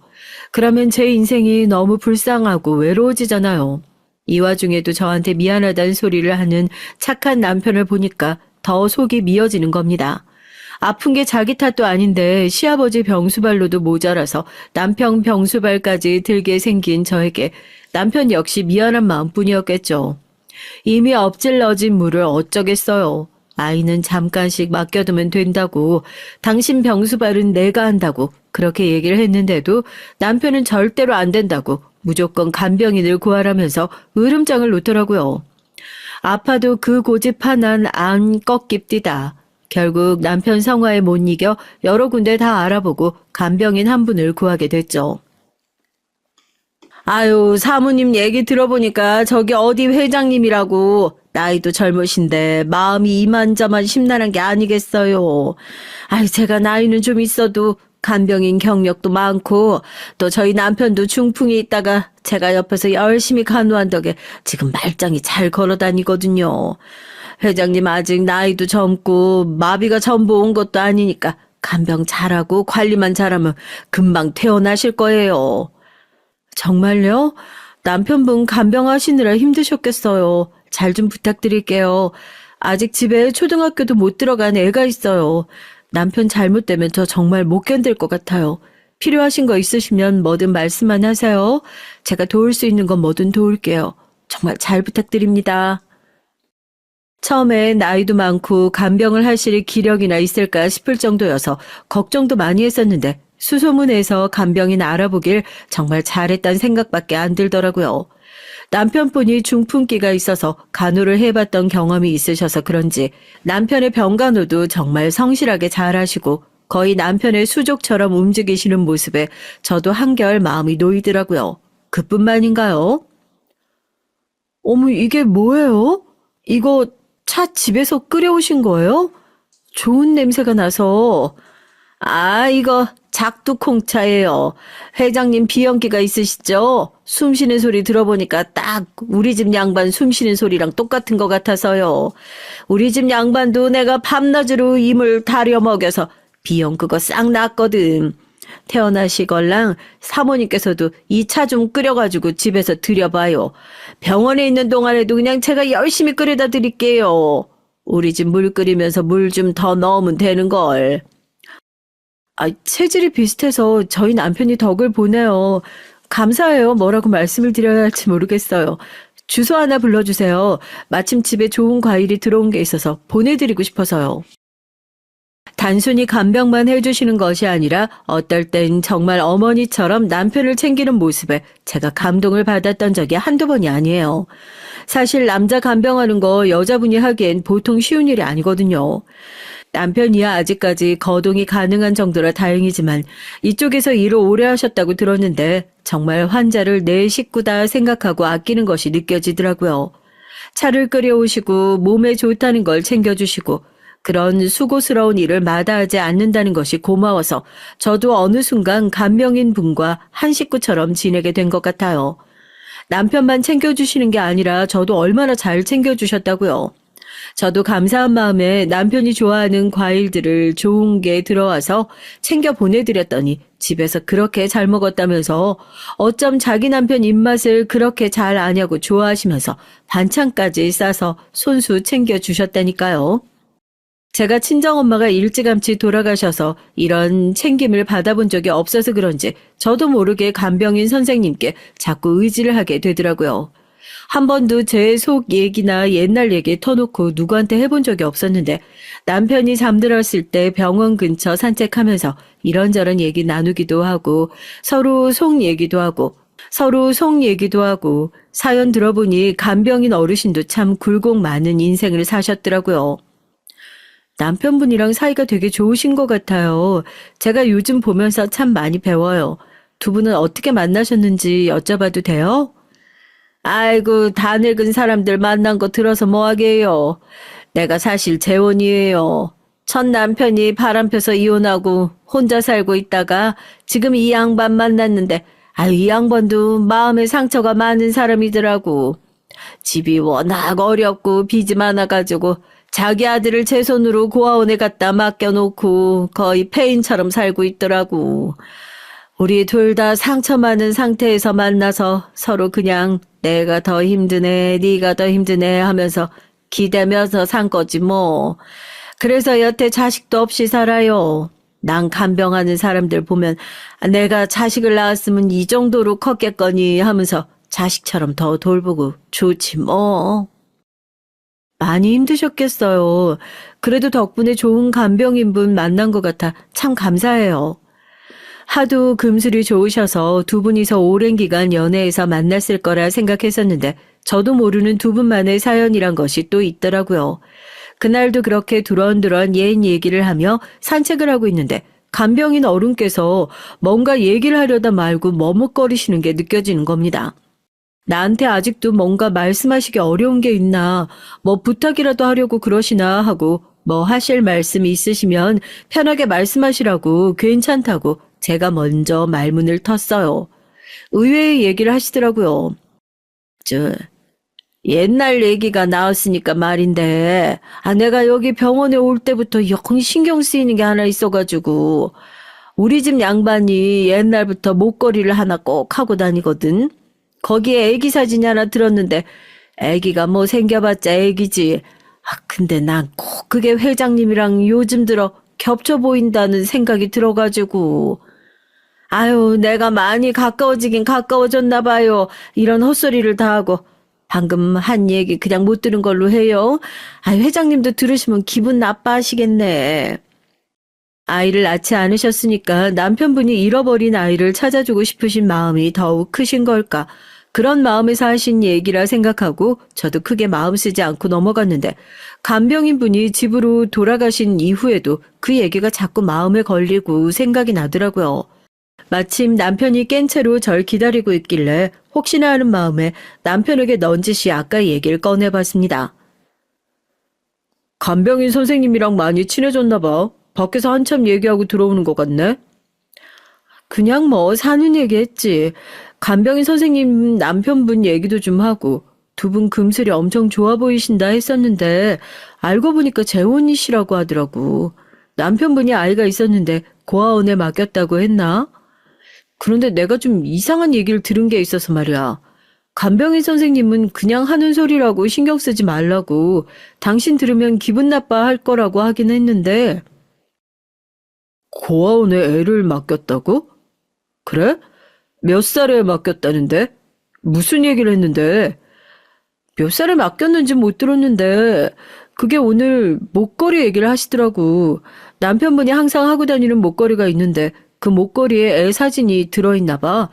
그러면 제 인생이 너무 불쌍하고 외로워지잖아요. 이 와중에도 저한테 미안하다는 소리를 하는 착한 남편을 보니까 더 속이 미어지는 겁니다. 아픈 게 자기 탓도 아닌데 시아버지 병수발로도 모자라서 남편 병수발까지 들게 생긴 저에게 남편 역시 미안한 마음뿐이었겠죠. 이미 엎질러진 물을 어쩌겠어요. 아이는 잠깐씩 맡겨두면 된다고, 당신 병수발은 내가 한다고 그렇게 얘기를 했는데도 남편은 절대로 안 된다고 무조건 간병인을 구하라면서 으름장을 놓더라고요. 아파도 그 고집 하나는 안 꺾입디다. 결국 남편 성화에 못 이겨 여러 군데 다 알아보고 간병인 한 분을 구하게 됐죠. 아유, 사모님 얘기 들어보니까 저기 어디 회장님이라고. 나이도 젊으신데 마음이 이만저만 심란한 게 아니겠어요. 아유, 제가 나이는 좀 있어도 간병인 경력도 많고 또 저희 남편도 중풍이 있다가 제가 옆에서 열심히 간호한 덕에 지금 말짱이 잘 걸어다니거든요. 회장님 아직 나이도 젊고 마비가 전부 온 것도 아니니까 간병 잘하고 관리만 잘하면 금방 퇴원하실 거예요. 정말요? 남편분 간병하시느라 힘드셨겠어요. 잘 좀 부탁드릴게요. 아직 집에 초등학교도 못 들어간 애가 있어요. 남편 잘못되면 저 정말 못 견딜 것 같아요. 필요하신 거 있으시면 뭐든 말씀만 하세요. 제가 도울 수 있는 건 뭐든 도울게요. 정말 잘 부탁드립니다. 처음에 나이도 많고 간병을 하실 기력이나 있을까 싶을 정도여서 걱정도 많이 했었는데 수소문해서 간병인 알아보길 정말 잘했다는 생각밖에 안 들더라고요. 남편분이 중풍기가 있어서 간호를 해봤던 경험이 있으셔서 그런지 남편의 병간호도 정말 성실하게 잘하시고 거의 남편의 수족처럼 움직이시는 모습에 저도 한결 마음이 놓이더라고요. 그뿐만인가요? 어머, 이게 뭐예요? 이거 차 집에서 끓여오신 거예요? 좋은 냄새가 나서. 이거 작두콩차예요. 회장님 비염기가 있으시죠? 숨 쉬는 소리 들어보니까 딱 우리 집 양반 숨 쉬는 소리랑 똑같은 것 같아서요. 우리 집 양반도 내가 밤낮으로 임을 다려 먹여서 비염 그거 싹 났거든. 태어나시걸랑 사모님께서도 이 차 좀 끓여가지고 집에서 드려봐요. 병원에 있는 동안에도 그냥 제가 열심히 끓여다 드릴게요. 우리 집 물 끓이면서 물 좀 더 넣으면 되는걸. 체질이 비슷해서 저희 남편이 덕을 보네요. 감사해요. 뭐라고 말씀을 드려야 할지 모르겠어요. 주소 하나 불러주세요. 마침 집에 좋은 과일이 들어온 게 있어서 보내드리고 싶어서요. 단순히 간병만 해주시는 것이 아니라 어떨 땐 정말 어머니처럼 남편을 챙기는 모습에 제가 감동을 받았던 적이 한두 번이 아니에요. 사실 남자 간병하는 거 여자분이 하기엔 보통 쉬운 일이 아니거든요. 남편이야 아직까지 거동이 가능한 정도라 다행이지만 이쪽에서 일을 오래 하셨다고 들었는데 정말 환자를 내 식구다 생각하고 아끼는 것이 느껴지더라고요. 차를 끓여오시고 몸에 좋다는 걸 챙겨주시고 그런 수고스러운 일을 마다하지 않는다는 것이 고마워서 저도 어느 순간 간병인 분과 한 식구처럼 지내게 된 것 같아요. 남편만 챙겨주시는 게 아니라 저도 얼마나 잘 챙겨주셨다고요. 저도 감사한 마음에 남편이 좋아하는 과일들을 좋은 게 들어와서 챙겨 보내드렸더니 집에서 그렇게 잘 먹었다면서 어쩜 자기 남편 입맛을 그렇게 잘 아냐고 좋아하시면서 반찬까지 싸서 손수 챙겨주셨다니까요. 제가 친정엄마가 일찌감치 돌아가셔서 이런 챙김을 받아본 적이 없어서 그런지 저도 모르게 간병인 선생님께 자꾸 의지를 하게 되더라고요. 한 번도 제 속 얘기나 옛날 얘기 터놓고 누구한테 해본 적이 없었는데 남편이 잠들었을 때 병원 근처 산책하면서 이런저런 얘기 나누기도 하고 서로 속 얘기도 하고 사연 들어보니 간병인 어르신도 참 굴곡 많은 인생을 사셨더라고요. 남편분이랑 사이가 되게 좋으신 것 같아요. 제가 요즘 보면서 참 많이 배워요. 두 분은 어떻게 만나셨는지 여쭤봐도 돼요? 아이고, 다 늙은 사람들 만난 거 들어서 뭐하게요. 내가 사실 재혼이에요. 첫 남편이 바람펴서 이혼하고 혼자 살고 있다가 지금 이 양반 만났는데 이 양반도 마음에 상처가 많은 사람이더라고. 집이 워낙 어렵고 빚이 많아가지고 자기 아들을 제 손으로 고아원에 갖다 맡겨놓고 거의 폐인처럼 살고 있더라고. 우리 둘 다 상처 많은 상태에서 만나서 서로 그냥 내가 더 힘드네, 네가 더 힘드네 하면서 기대면서 산 거지 뭐. 그래서 여태 자식도 없이 살아요. 난 간병하는 사람들 보면 내가 자식을 낳았으면 이 정도로 컸겠거니 하면서 자식처럼 더 돌보고 좋지 뭐. 많이 힘드셨겠어요. 그래도 덕분에 좋은 간병인분 만난 것 같아 참 감사해요. 하도 금술이 좋으셔서 두 분이서 오랜 기간 연애해서 만났을 거라 생각했었는데 저도 모르는 두 분만의 사연이란 것이 또 있더라고요. 그날도 그렇게 두런두런 옛 얘기를 하며 산책을 하고 있는데 간병인 어른께서 뭔가 얘기를 하려다 말고 머뭇거리시는 게 느껴지는 겁니다. 나한테 아직도 뭔가 말씀하시기 어려운 게 있나, 뭐 부탁이라도 하려고 그러시나 하고 뭐 하실 말씀이 있으시면 편하게 말씀하시라고 괜찮다고 제가 먼저 말문을 텄어요. 의외의 얘기를 하시더라고요. 옛날 얘기가 나왔으니까 말인데, 내가 여기 병원에 올 때부터 영 신경 쓰이는 게 하나 있어가지고, 우리 집 양반이 옛날부터 목걸이를 하나 꼭 하고 다니거든. 거기에 애기 사진이 하나 들었는데 애기가 뭐 생겨봤자 애기지. 근데 난 꼭 그게 회장님이랑 요즘 들어 겹쳐 보인다는 생각이 들어가지고. 아유, 내가 많이 가까워지긴 가까워졌나 봐요. 이런 헛소리를 다 하고. 방금 한 얘기 그냥 못 들은 걸로 해요. 회장님도 들으시면 기분 나빠하시겠네. 아이를 낳지 않으셨으니까 남편분이 잃어버린 아이를 찾아주고 싶으신 마음이 더욱 크신 걸까. 그런 마음에서 하신 얘기라 생각하고 저도 크게 마음 쓰지 않고 넘어갔는데 간병인 분이 집으로 돌아가신 이후에도 그 얘기가 자꾸 마음에 걸리고 생각이 나더라고요. 마침 남편이 깬 채로 절 기다리고 있길래 혹시나 하는 마음에 남편에게 넌지시 아까 얘기를 꺼내봤습니다. 간병인 선생님이랑 많이 친해졌나 봐. 밖에서 한참 얘기하고 들어오는 것 같네. 그냥 뭐 사는 얘기했지. 간병인 선생님 남편분 얘기도 좀 하고 두 분 금슬이 엄청 좋아 보이신다 했었는데 알고 보니까 재혼이시라고 하더라고. 남편분이 아이가 있었는데 고아원에 맡겼다고 했나? 그런데 내가 좀 이상한 얘기를 들은 게 있어서 말이야. 간병인 선생님은 그냥 하는 소리라고 신경 쓰지 말라고 당신 들으면 기분 나빠할 거라고 하긴 했는데 고아원에 애를 맡겼다고? 그래? 몇 살에 맡겼다는데? 무슨 얘기를 했는데? 몇 살에 맡겼는지 못 들었는데 그게 오늘 목걸이 얘기를 하시더라고. 남편분이 항상 하고 다니는 목걸이가 있는데 그 목걸이에 애 사진이 들어있나 봐.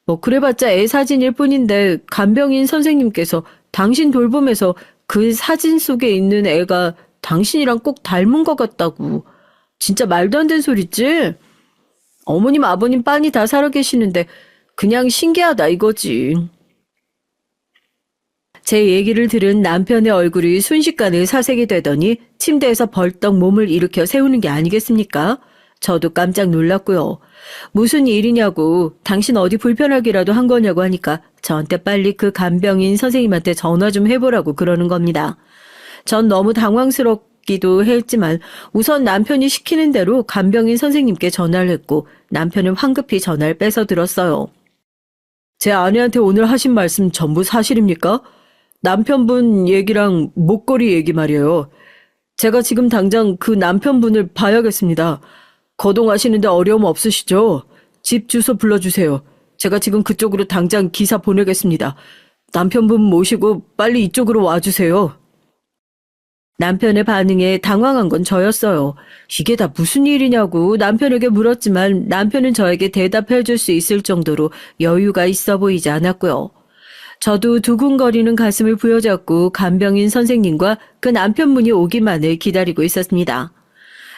뭐 그래봤자 애 사진일 뿐인데 간병인 선생님께서 당신 돌보면서 그 사진 속에 있는 애가 당신이랑 꼭 닮은 것 같다고. 진짜 말도 안 되는 소리지? 어머님 아버님 빤히 다 살아계시는데 그냥 신기하다 이거지. 제 얘기를 들은 남편의 얼굴이 순식간에 사색이 되더니 침대에서 벌떡 몸을 일으켜 세우는 게 아니겠습니까? 저도 깜짝 놀랐고요. 무슨 일이냐고, 당신 어디 불편하기라도 한 거냐고 하니까 저한테 빨리 그 간병인 선생님한테 전화 좀 해보라고 그러는 겁니다. 전 너무 당황스럽기도 했지만 우선 남편이 시키는 대로 간병인 선생님께 전화를 했고 남편은 황급히 전화를 뺏어 들었어요. 제 아내한테 오늘 하신 말씀 전부 사실입니까? 남편분 얘기랑 목걸이 얘기 말이에요. 제가 지금 당장 그 남편분을 봐야겠습니다. 거동하시는데 어려움 없으시죠? 집 주소 불러주세요. 제가 지금 그쪽으로 당장 기사 보내겠습니다. 남편분 모시고 빨리 이쪽으로 와주세요. 남편의 반응에 당황한 건 저였어요. 이게 다 무슨 일이냐고 남편에게 물었지만 남편은 저에게 대답해 줄 수 있을 정도로 여유가 있어 보이지 않았고요. 저도 두근거리는 가슴을 부여잡고 간병인 선생님과 그 남편분이 오기만을 기다리고 있었습니다.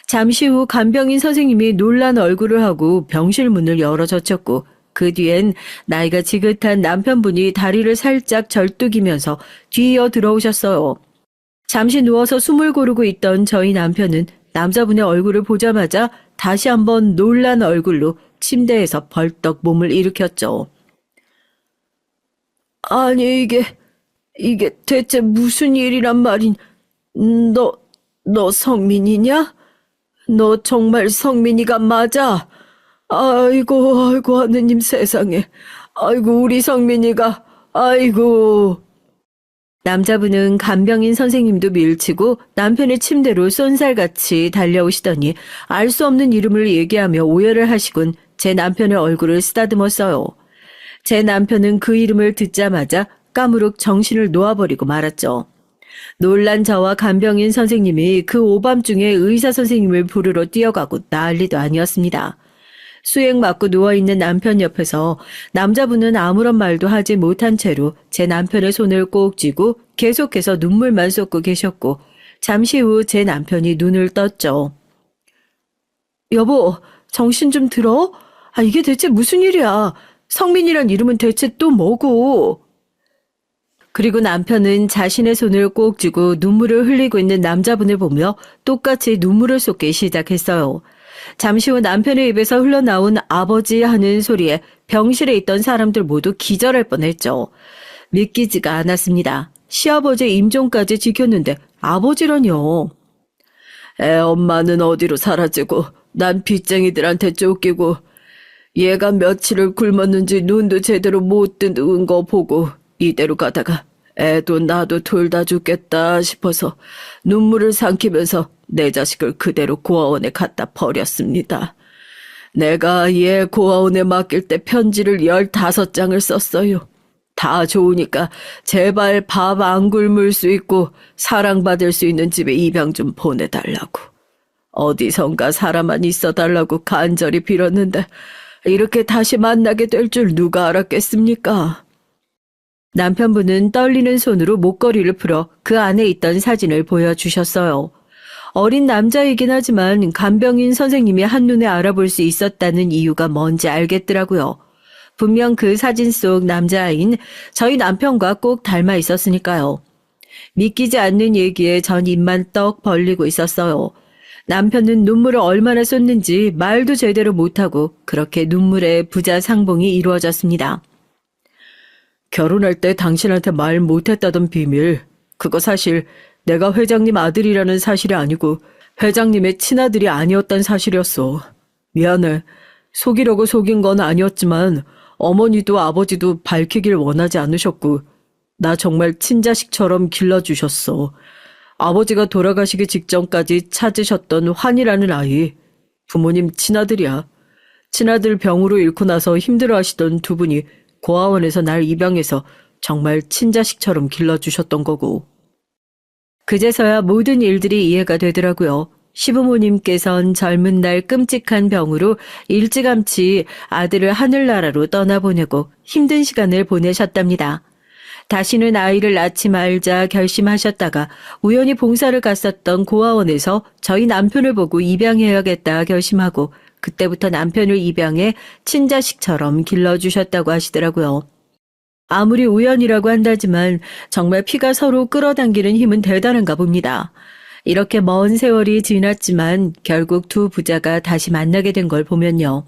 잠시 후 간병인 선생님이 놀란 얼굴을 하고 병실 문을 열어 젖혔고 그 뒤엔 나이가 지긋한 남편분이 다리를 살짝 절뚝이면서 뒤이어 들어오셨어요. 잠시 누워서 숨을 고르고 있던 저희 남편은 남자분의 얼굴을 보자마자 다시 한번 놀란 얼굴로 침대에서 벌떡 몸을 일으켰죠. 아니 이게 대체 무슨 일이란 말인? 너 성민이냐? 너 정말 성민이가 맞아? 아이고 하느님 세상에. 아이고 우리 성민이가. 아이고. 남자분은 간병인 선생님도 밀치고 남편의 침대로 쏜살같이 달려오시더니 알 수 없는 이름을 얘기하며 오해를 하시곤 제 남편의 얼굴을 쓰다듬었어요. 제 남편은 그 이름을 듣자마자 까무룩 정신을 놓아버리고 말았죠. 놀란 저와 간병인 선생님이 그 오밤중에 의사 선생님을 부르러 뛰어가고 난리도 아니었습니다. 수액 맞고 누워있는 남편 옆에서 남자분은 아무런 말도 하지 못한 채로 제 남편의 손을 꼭 쥐고 계속해서 눈물만 쏟고 계셨고 잠시 후 제 남편이 눈을 떴죠. 여보, 정신 좀 들어? 이게 대체 무슨 일이야? 성민이란 이름은 대체 또 뭐고? 그리고 남편은 자신의 손을 꼭 쥐고 눈물을 흘리고 있는 남자분을 보며 똑같이 눈물을 쏟기 시작했어요. 잠시 후 남편의 입에서 흘러나온 아버지 하는 소리에 병실에 있던 사람들 모두 기절할 뻔했죠. 믿기지가 않았습니다. 시아버지 임종까지 지켰는데 아버지라뇨. 엄마는 어디로 사라지고 난 빚쟁이들한테 쫓기고 얘가 며칠을 굶었는지 눈도 제대로 못 뜨는 거 보고 이대로 가다가 애도 나도 둘 다 죽겠다 싶어서 눈물을 삼키면서 내 자식을 그대로 고아원에 갖다 버렸습니다. 내가 얘 고아원에 맡길 때 편지를 15장을 썼어요. 다 좋으니까 제발 밥 안 굶을 수 있고 사랑받을 수 있는 집에 입양 좀 보내달라고. 어디선가 사람만 있어달라고 간절히 빌었는데 이렇게 다시 만나게 될 줄 누가 알았겠습니까? 남편분은 떨리는 손으로 목걸이를 풀어 그 안에 있던 사진을 보여주셨어요. 어린 남자이긴 하지만 간병인 선생님이 한눈에 알아볼 수 있었다는 이유가 뭔지 알겠더라고요. 분명 그 사진 속 남자아이는 저희 남편과 꼭 닮아 있었으니까요. 믿기지 않는 얘기에 전 입만 떡 벌리고 있었어요. 남편은 눈물을 얼마나 쏟는지 말도 제대로 못하고 그렇게 눈물의 부자상봉이 이루어졌습니다. 결혼할 때 당신한테 말 못했다던 비밀, 그거 사실 내가 회장님 아들이라는 사실이 아니고 회장님의 친아들이 아니었단 사실이었어. 미안해. 속이려고 속인 건 아니었지만 어머니도 아버지도 밝히길 원하지 않으셨고 나 정말 친자식처럼 길러주셨어. 아버지가 돌아가시기 직전까지 찾으셨던 환이라는 아이, 부모님 친아들이야. 친아들 병으로 잃고 나서 힘들어하시던 두 분이 고아원에서 날 입양해서 정말 친자식처럼 길러주셨던 거고. 그제서야 모든 일들이 이해가 되더라고요. 시부모님께선 젊은 날 끔찍한 병으로 일찌감치 아들을 하늘나라로 떠나보내고 힘든 시간을 보내셨답니다. 다시는 아이를 낳지 말자 결심하셨다가 우연히 봉사를 갔었던 고아원에서 저희 남편을 보고 입양해야겠다 결심하고 그때부터 남편을 입양해 친자식처럼 길러주셨다고 하시더라고요. 아무리 우연이라고 한다지만 정말 피가 서로 끌어당기는 힘은 대단한가 봅니다. 이렇게 먼 세월이 지났지만 결국 두 부자가 다시 만나게 된 걸 보면요.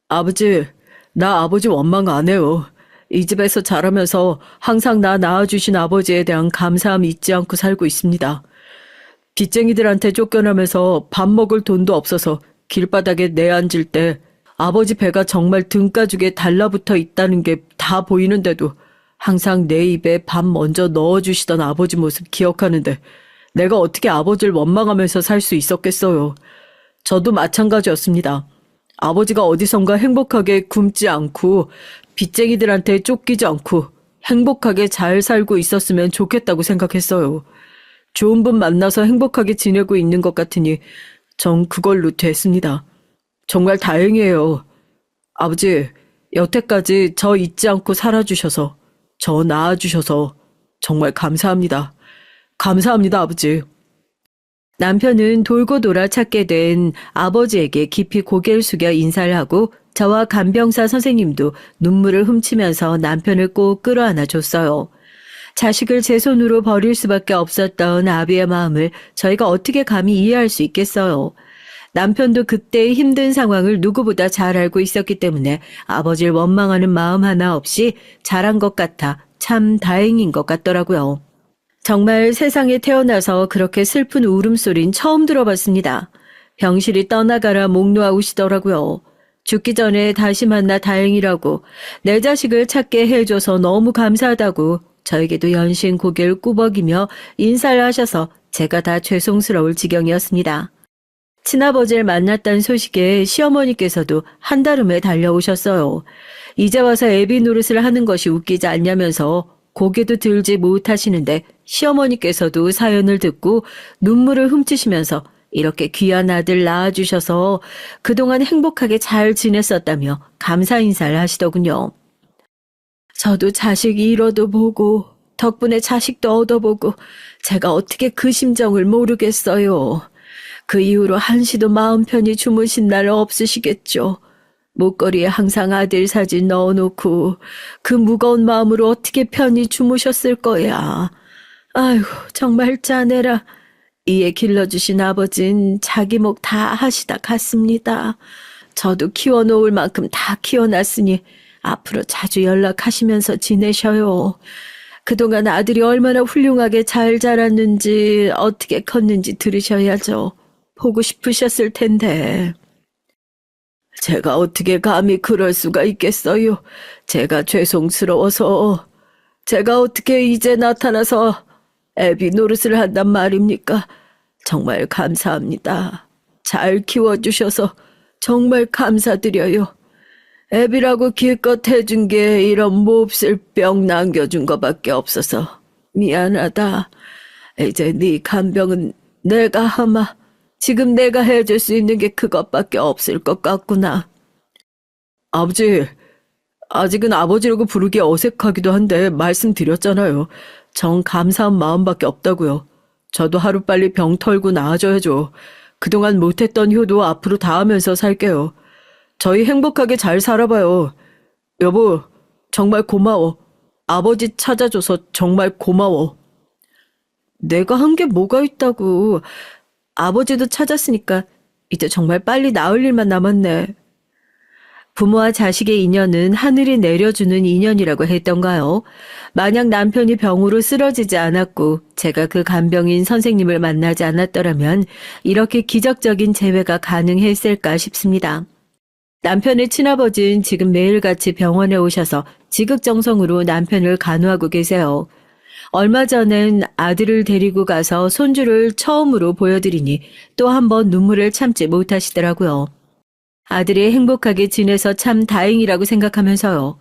아버지, 나 아버지 원망 안 해요. 이 집에서 자라면서 항상 나 낳아주신 아버지에 대한 감사함 잊지 않고 살고 있습니다. 빚쟁이들한테 쫓겨나면서 밥 먹을 돈도 없어서 길바닥에 내앉을 때 아버지 배가 정말 등가죽에 달라붙어 있다는 게 다 보이는데도 항상 내 입에 밥 먼저 넣어주시던 아버지 모습 기억하는데 내가 어떻게 아버지를 원망하면서 살 수 있었겠어요. 저도 마찬가지였습니다. 아버지가 어디선가 행복하게 굶지 않고 빚쟁이들한테 쫓기지 않고 행복하게 잘 살고 있었으면 좋겠다고 생각했어요. 좋은 분 만나서 행복하게 지내고 있는 것 같으니 전 그걸로 됐습니다. 정말 다행이에요. 아버지, 여태까지 저 잊지 않고 살아주셔서, 저 낳아주셔서 정말 감사합니다. 감사합니다, 아버지. 남편은 돌고 돌아 찾게 된 아버지에게 깊이 고개를 숙여 인사를 하고 저와 간병사 선생님도 눈물을 훔치면서 남편을 꼭 끌어안아 줬어요. 자식을 제 손으로 버릴 수밖에 없었던 아비의 마음을 저희가 어떻게 감히 이해할 수 있겠어요. 남편도 그때의 힘든 상황을 누구보다 잘 알고 있었기 때문에 아버지를 원망하는 마음 하나 없이 잘한 것 같아 참 다행인 것 같더라고요. 정말 세상에 태어나서 그렇게 슬픈 울음소린 처음 들어봤습니다. 병실이 떠나가라 목 놓아오시더라고요. 죽기 전에 다시 만나 다행이라고 내 자식을 찾게 해줘서 너무 감사하다고 저에게도 연신 고개를 꾸벅이며 인사를 하셔서 제가 다 죄송스러울 지경이었습니다. 친아버지를 만났다는 소식에 시어머니께서도 한달음에 달려오셨어요. 이제 와서 애비 노릇을 하는 것이 웃기지 않냐면서 고개도 들지 못하시는데 시어머니께서도 사연을 듣고 눈물을 훔치시면서 이렇게 귀한 아들 낳아주셔서 그동안 행복하게 잘 지냈었다며 감사 인사를 하시더군요. 저도 자식 잃어도 보고 덕분에 자식도 얻어보고 제가 어떻게 그 심정을 모르겠어요. 그 이후로 한시도 마음 편히 주무신 날 없으시겠죠. 목걸이에 항상 아들 사진 넣어놓고 그 무거운 마음으로 어떻게 편히 주무셨을 거야. 아이고 정말 짜내라. 이에 길러주신 아버진 자기 목 다 하시다 갔습니다. 저도 키워놓을 만큼 다 키워놨으니 앞으로 자주 연락하시면서 지내셔요. 그동안 아들이 얼마나 훌륭하게 잘 자랐는지 어떻게 컸는지 들으셔야죠. 보고 싶으셨을 텐데. 제가 어떻게 감히 그럴 수가 있겠어요. 제가 죄송스러워서. 제가 어떻게 이제 나타나서 애비 노릇을 한단 말입니까? 정말 감사합니다. 잘 키워주셔서 정말 감사드려요. 애비라고 기껏 해준 게 이런 몹쓸 병 남겨준 거밖에 없어서 미안하다. 이제 네 간병은 내가 하마. 지금 내가 해줄 수 있는 게 그것밖에 없을 것 같구나. 아버지, 아직은 아버지라고 부르기 어색하기도 한데 말씀드렸잖아요. 정 감사한 마음밖에 없다고요. 저도 하루빨리 병 털고 나아져야죠. 그동안 못했던 효도 앞으로 다 하면서 살게요. 저희 행복하게 잘 살아봐요. 여보, 정말 고마워. 아버지 찾아줘서 정말 고마워. 내가 한 게 뭐가 있다고. 아버지도 찾았으니까 이제 정말 빨리 나을 일만 남았네. 부모와 자식의 인연은 하늘이 내려주는 인연이라고 했던가요? 만약 남편이 병으로 쓰러지지 않았고 제가 그 간병인 선생님을 만나지 않았더라면 이렇게 기적적인 재회가 가능했을까 싶습니다. 남편의 친아버지는 지금 매일같이 병원에 오셔서 지극정성으로 남편을 간호하고 계세요. 얼마 전엔 아들을 데리고 가서 손주를 처음으로 보여드리니 또 한 번 눈물을 참지 못하시더라고요. 아들이 행복하게 지내서 참 다행이라고 생각하면서요.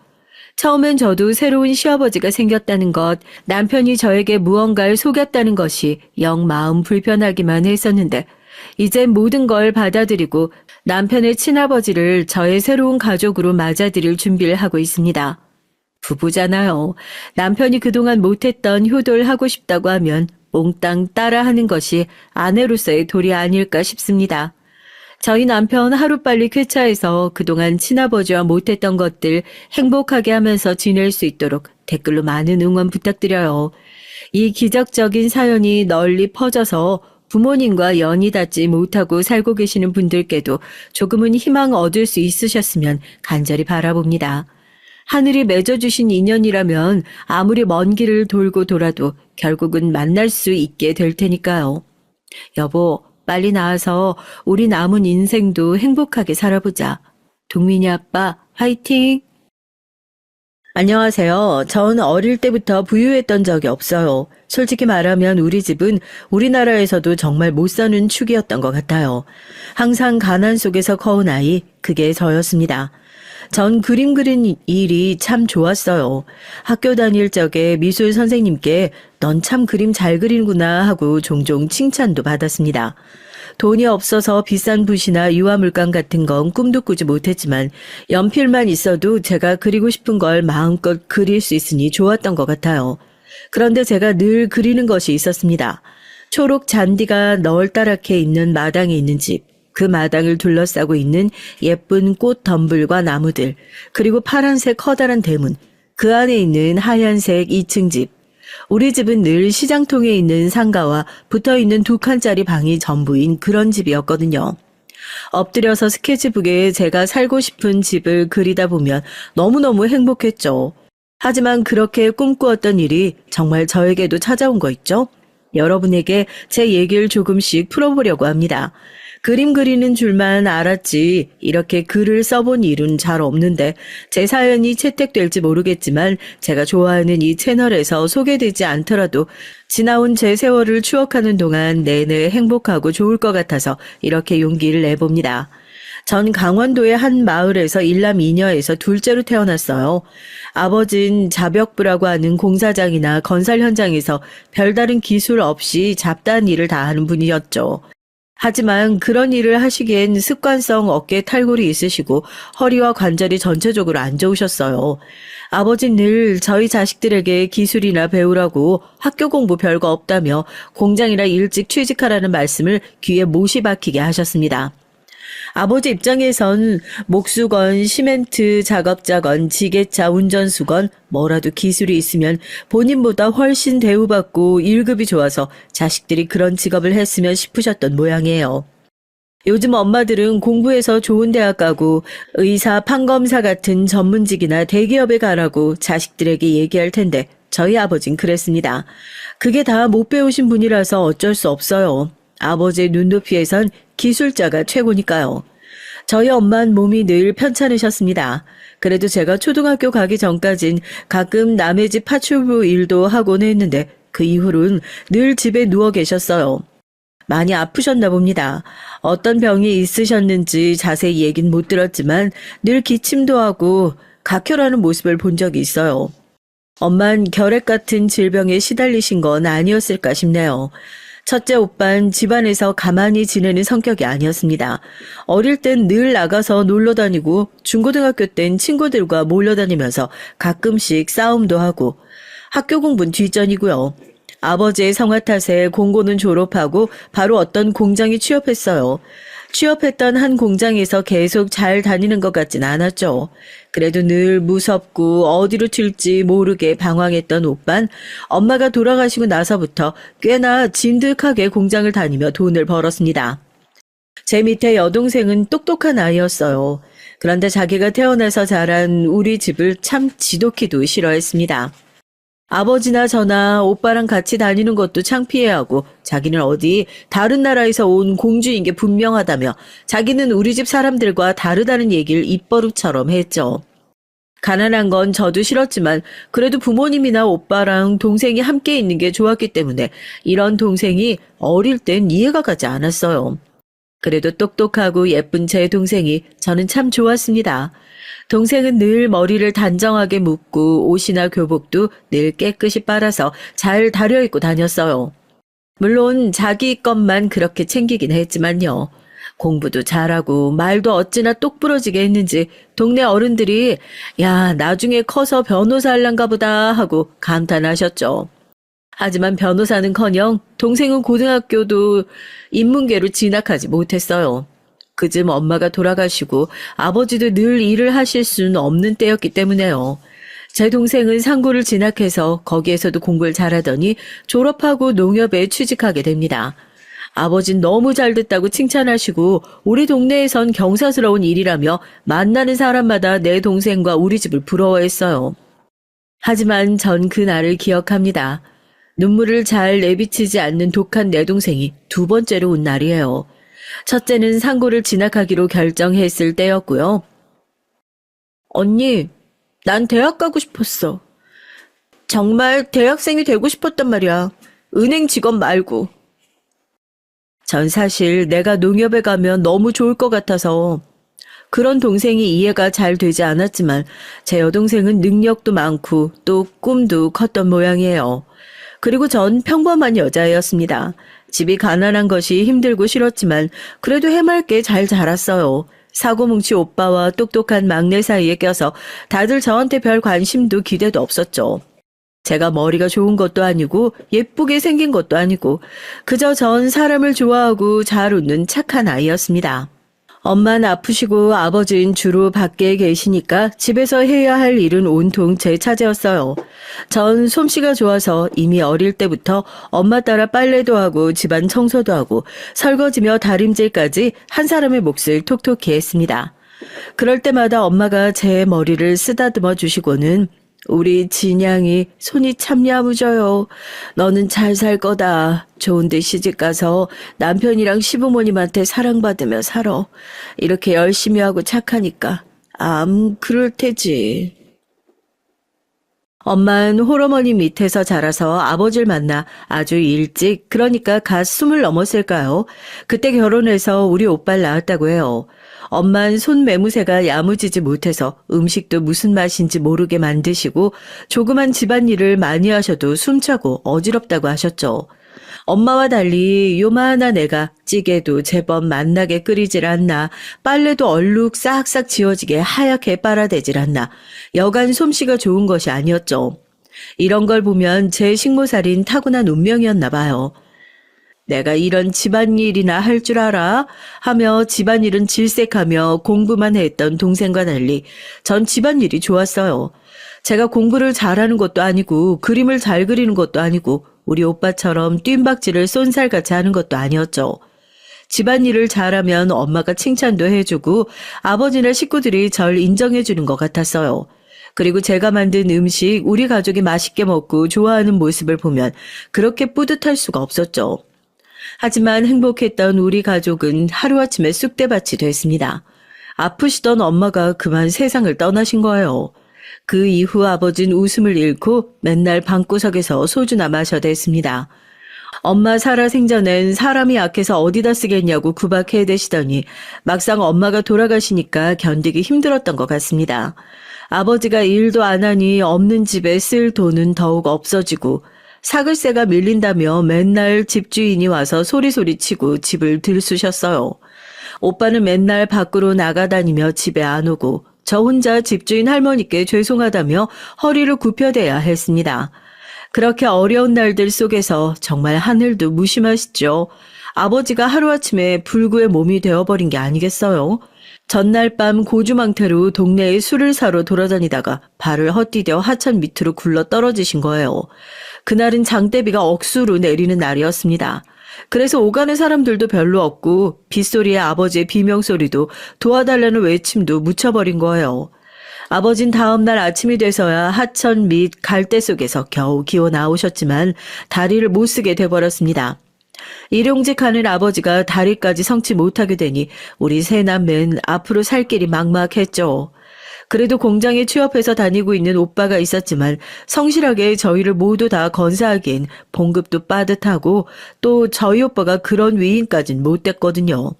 처음엔 저도 새로운 시아버지가 생겼다는 것, 남편이 저에게 무언가를 속였다는 것이 영 마음 불편하기만 했었는데 이제 모든 걸 받아들이고 남편의 친아버지를 저의 새로운 가족으로 맞아들일 준비를 하고 있습니다. 부부잖아요. 남편이 그동안 못했던 효도를 하고 싶다고 하면 몽땅 따라하는 것이 아내로서의 도리 아닐까 싶습니다. 저희 남편 하루빨리 쾌차해서 그동안 친아버지와 못했던 것들 행복하게 하면서 지낼 수 있도록 댓글로 많은 응원 부탁드려요. 이 기적적인 사연이 널리 퍼져서 부모님과 연이 닿지 못하고 살고 계시는 분들께도 조금은 희망 얻을 수 있으셨으면 간절히 바라봅니다. 하늘이 맺어주신 인연이라면 아무리 먼 길을 돌고 돌아도 결국은 만날 수 있게 될 테니까요. 여보, 빨리 나와서 우리 남은 인생도 행복하게 살아보자. 동민이 아빠, 화이팅! 안녕하세요. 전 어릴 때부터 부유했던 적이 없어요. 솔직히 말하면 우리 집은 우리나라에서도 정말 못 사는 축이었던 것 같아요. 항상 가난 속에서 커온 아이, 그게 저였습니다. 전 그림 그린 일이 참 좋았어요. 학교 다닐 적에 미술 선생님께 넌 참 그림 잘 그리는구나 하고 종종 칭찬도 받았습니다. 돈이 없어서 비싼 붓이나 유화물감 같은 건 꿈도 꾸지 못했지만 연필만 있어도 제가 그리고 싶은 걸 마음껏 그릴 수 있으니 좋았던 것 같아요. 그런데 제가 늘 그리는 것이 있었습니다. 초록 잔디가 널따랗게 있는 마당에 있는 집, 그 마당을 둘러싸고 있는 예쁜 꽃 덤불과 나무들, 그리고 파란색 커다란 대문, 그 안에 있는 하얀색 2층 집. 우리 집은 늘 시장통에 있는 상가와 붙어있는 2칸짜리 방이 전부인 그런 집이었거든요. 엎드려서 스케치북에 제가 살고 싶은 집을 그리다 보면 너무너무 행복했죠. 하지만 그렇게 꿈꾸었던 일이 정말 저에게도 찾아온 거 있죠? 여러분에게 제 얘기를 조금씩 풀어보려고 합니다. 그림 그리는 줄만 알았지 이렇게 글을 써본 일은 잘 없는데 제 사연이 채택될지 모르겠지만 제가 좋아하는 이 채널에서 소개되지 않더라도 지나온 제 세월을 추억하는 동안 내내 행복하고 좋을 것 같아서 이렇게 용기를 내봅니다. 전 강원도의 한 마을에서 일남 이녀에서 둘째로 태어났어요. 아버지는 자벽부라고 하는 공사장이나 건설 현장에서 별다른 기술 없이 잡다한 일을 다 하는 분이었죠. 하지만 그런 일을 하시기엔 습관성 어깨 탈골이 있으시고 허리와 관절이 전체적으로 안 좋으셨어요. 아버지는 늘 저희 자식들에게 기술이나 배우라고 학교 공부 별거 없다며 공장이나 일찍 취직하라는 말씀을 귀에 못이 박히게 하셨습니다. 아버지 입장에선 목수건, 시멘트 작업자건, 지게차 운전수건 뭐라도 기술이 있으면 본인보다 훨씬 대우받고 1급이 좋아서 자식들이 그런 직업을 했으면 싶으셨던 모양이에요. 요즘 엄마들은 공부해서 좋은 대학 가고 의사, 판검사 같은 전문직이나 대기업에 가라고 자식들에게 얘기할 텐데 저희 아버진 그랬습니다. 그게 다 못 배우신 분이라서 어쩔 수 없어요. 아버지의 눈높이에선 기술자가 최고니까요. 저희 엄마는 몸이 늘 편찮으셨습니다. 그래도 제가 초등학교 가기 전까진 가끔 남의 집 파출부 일도 하곤 했는데 그 이후로는 늘 집에 누워 계셨어요. 많이 아프셨나 봅니다. 어떤 병이 있으셨는지 자세히 얘긴 못 들었지만 늘 기침도 하고 각혈하는 모습을 본 적이 있어요. 엄만 결핵 같은 질병에 시달리신 건 아니었을까 싶네요. 첫째 오빠는 집안에서 가만히 지내는 성격이 아니었습니다. 어릴 땐 늘 나가서 놀러 다니고 중고등학교 땐 친구들과 몰려다니면서 가끔씩 싸움도 하고 학교 공부는 뒷전이고요. 아버지의 성화 탓에 공고는 졸업하고 바로 어떤 공장에 취업했어요. 취업했던 한 공장에서 계속 잘 다니는 것 같진 않았죠. 그래도 늘 무섭고 어디로 튈지 모르게 방황했던 오빤 엄마가 돌아가시고 나서부터 꽤나 진득하게 공장을 다니며 돈을 벌었습니다. 제 밑에 여동생은 똑똑한 아이였어요. 그런데 자기가 태어나서 자란 우리 집을 참 지독히도 싫어했습니다. 아버지나 저나 오빠랑 같이 다니는 것도 창피해하고 자기는 어디 다른 나라에서 온 공주인 게 분명하다며 자기는 우리 집 사람들과 다르다는 얘기를 입버릇처럼 했죠. 가난한 건 저도 싫었지만 그래도 부모님이나 오빠랑 동생이 함께 있는 게 좋았기 때문에 이런 동생이 어릴 땐 이해가 가지 않았어요. 그래도 똑똑하고 예쁜 제 동생이 저는 참 좋았습니다. 동생은 늘 머리를 단정하게 묶고 옷이나 교복도 늘 깨끗이 빨아서 잘 다려입고 다녔어요. 물론 자기 것만 그렇게 챙기긴 했지만요. 공부도 잘하고 말도 어찌나 똑부러지게 했는지 동네 어른들이 야, 나중에 커서 변호사 할란가 보다 하고 감탄하셨죠. 하지만 변호사는커녕 동생은 고등학교도 인문계로 진학하지 못했어요. 그쯤 엄마가 돌아가시고 아버지도 늘 일을 하실 수는 없는 때였기 때문에요. 제 동생은 상고를 진학해서 거기에서도 공부를 잘하더니 졸업하고 농협에 취직하게 됩니다. 아버진 너무 잘 됐다고 칭찬하시고 우리 동네에선 경사스러운 일이라며 만나는 사람마다 내 동생과 우리 집을 부러워했어요. 하지만 전 그날을 기억합니다. 눈물을 잘 내비치지 않는 독한 내 동생이 두 번째로 온 날이에요. 첫째는 상고를 진학하기로 결정했을 때였고요. 언니, 난 대학 가고 싶었어. 정말 대학생이 되고 싶었단 말이야. 은행 직원 말고. 전 사실 내가 농협에 가면 너무 좋을 것 같아서 그런 동생이 이해가 잘 되지 않았지만 제 여동생은 능력도 많고 또 꿈도 컸던 모양이에요. 그리고 전 평범한 여자애였습니다. 집이 가난한 것이 힘들고 싫었지만 그래도 해맑게 잘 자랐어요. 사고뭉치 오빠와 똑똑한 막내 사이에 껴서 다들 저한테 별 관심도 기대도 없었죠. 제가 머리가 좋은 것도 아니고 예쁘게 생긴 것도 아니고 그저 전 사람을 좋아하고 잘 웃는 착한 아이였습니다. 엄마는 아프시고 아버지는 주로 밖에 계시니까 집에서 해야 할 일은 온통 제 차지였어요. 전 솜씨가 좋아서 이미 어릴 때부터 엄마 따라 빨래도 하고 집안 청소도 하고 설거지며 다림질까지 한 사람의 몫을 톡톡히 했습니다. 그럴 때마다 엄마가 제 머리를 쓰다듬어 주시고는 우리 진양이 손이 참 야무져요. 너는 잘 살 거다. 좋은 데 시집가서 남편이랑 시부모님한테 사랑받으며 살아. 이렇게 열심히 하고 착하니까 그럴 테지. 엄마는 홀어머니 밑에서 자라서 아버지를 만나 아주 일찍 그러니까 갓 20 넘었을까요? 그때 결혼해서 우리 오빠를 낳았다고 해요. 엄마는 손매무새가 야무지지 못해서 음식도 무슨 맛인지 모르게 만드시고 조그만 집안일을 많이 하셔도 숨차고 어지럽다고 하셨죠. 엄마와 달리 요만한 애가 찌개도 제법 맛나게 끓이질 않나, 빨래도 얼룩 싹싹 지워지게 하얗게 빨아대질 않나, 여간 솜씨가 좋은 것이 아니었죠. 이런 걸 보면 제 식모살인 타고난 운명이었나 봐요. 내가 이런 집안일이나 할 줄 알아? 하며 집안일은 질색하며 공부만 했던 동생과 달리 전 집안일이 좋았어요. 제가 공부를 잘하는 것도 아니고 그림을 잘 그리는 것도 아니고 우리 오빠처럼 뜀박질을 쏜살같이 하는 것도 아니었죠. 집안일을 잘하면 엄마가 칭찬도 해주고 아버지나 식구들이 절 인정해주는 것 같았어요. 그리고 제가 만든 음식 우리 가족이 맛있게 먹고 좋아하는 모습을 보면 그렇게 뿌듯할 수가 없었죠. 하지만 행복했던 우리 가족은 하루아침에 쑥대밭이 됐습니다. 아프시던 엄마가 그만 세상을 떠나신 거예요. 그 이후 아버진 웃음을 잃고 맨날 방구석에서 소주나 마셔댔습니다. 엄마 살아생전엔 사람이 약해서 어디다 쓰겠냐고 구박해대시더니 막상 엄마가 돌아가시니까 견디기 힘들었던 것 같습니다. 아버지가 일도 안 하니 없는 집에 쓸 돈은 더욱 없어지고 사글세가 밀린다며 맨날 집주인이 와서 소리치고 집을 들쑤셨어요. 오빠는 맨날 밖으로 나가다니며 집에 안 오고 저 혼자 집주인 할머니께 죄송하다며 허리를 굽혀대야 했습니다. 그렇게 어려운 날들 속에서 정말 하늘도 무심하시죠. 아버지가 하루아침에 불구의 몸이 되어버린 게 아니겠어요. 전날 밤 고주망태로 동네에 술을 사러 돌아다니다가 발을 헛디뎌 하천 밑으로 굴러 떨어지신 거예요. 그날은 장대비가 억수로 내리는 날이었습니다. 그래서 오가는 사람들도 별로 없고 빗소리에 아버지의 비명소리도 도와달라는 외침도 묻혀버린 거예요. 아버진 다음날 아침이 돼서야 하천 및 갈대 속에서 겨우 기어 나오셨지만 다리를 못 쓰게 돼버렸습니다. 일용직하는 아버지가 다리까지 성치 못하게 되니 우리 세 남매는 앞으로 살 길이 막막했죠. 그래도 공장에 취업해서 다니고 있는 오빠가 있었지만 성실하게 저희를 모두 다 건사하기엔 봉급도 빠듯하고 또 저희 오빠가 그런 위인까진 못 됐거든요.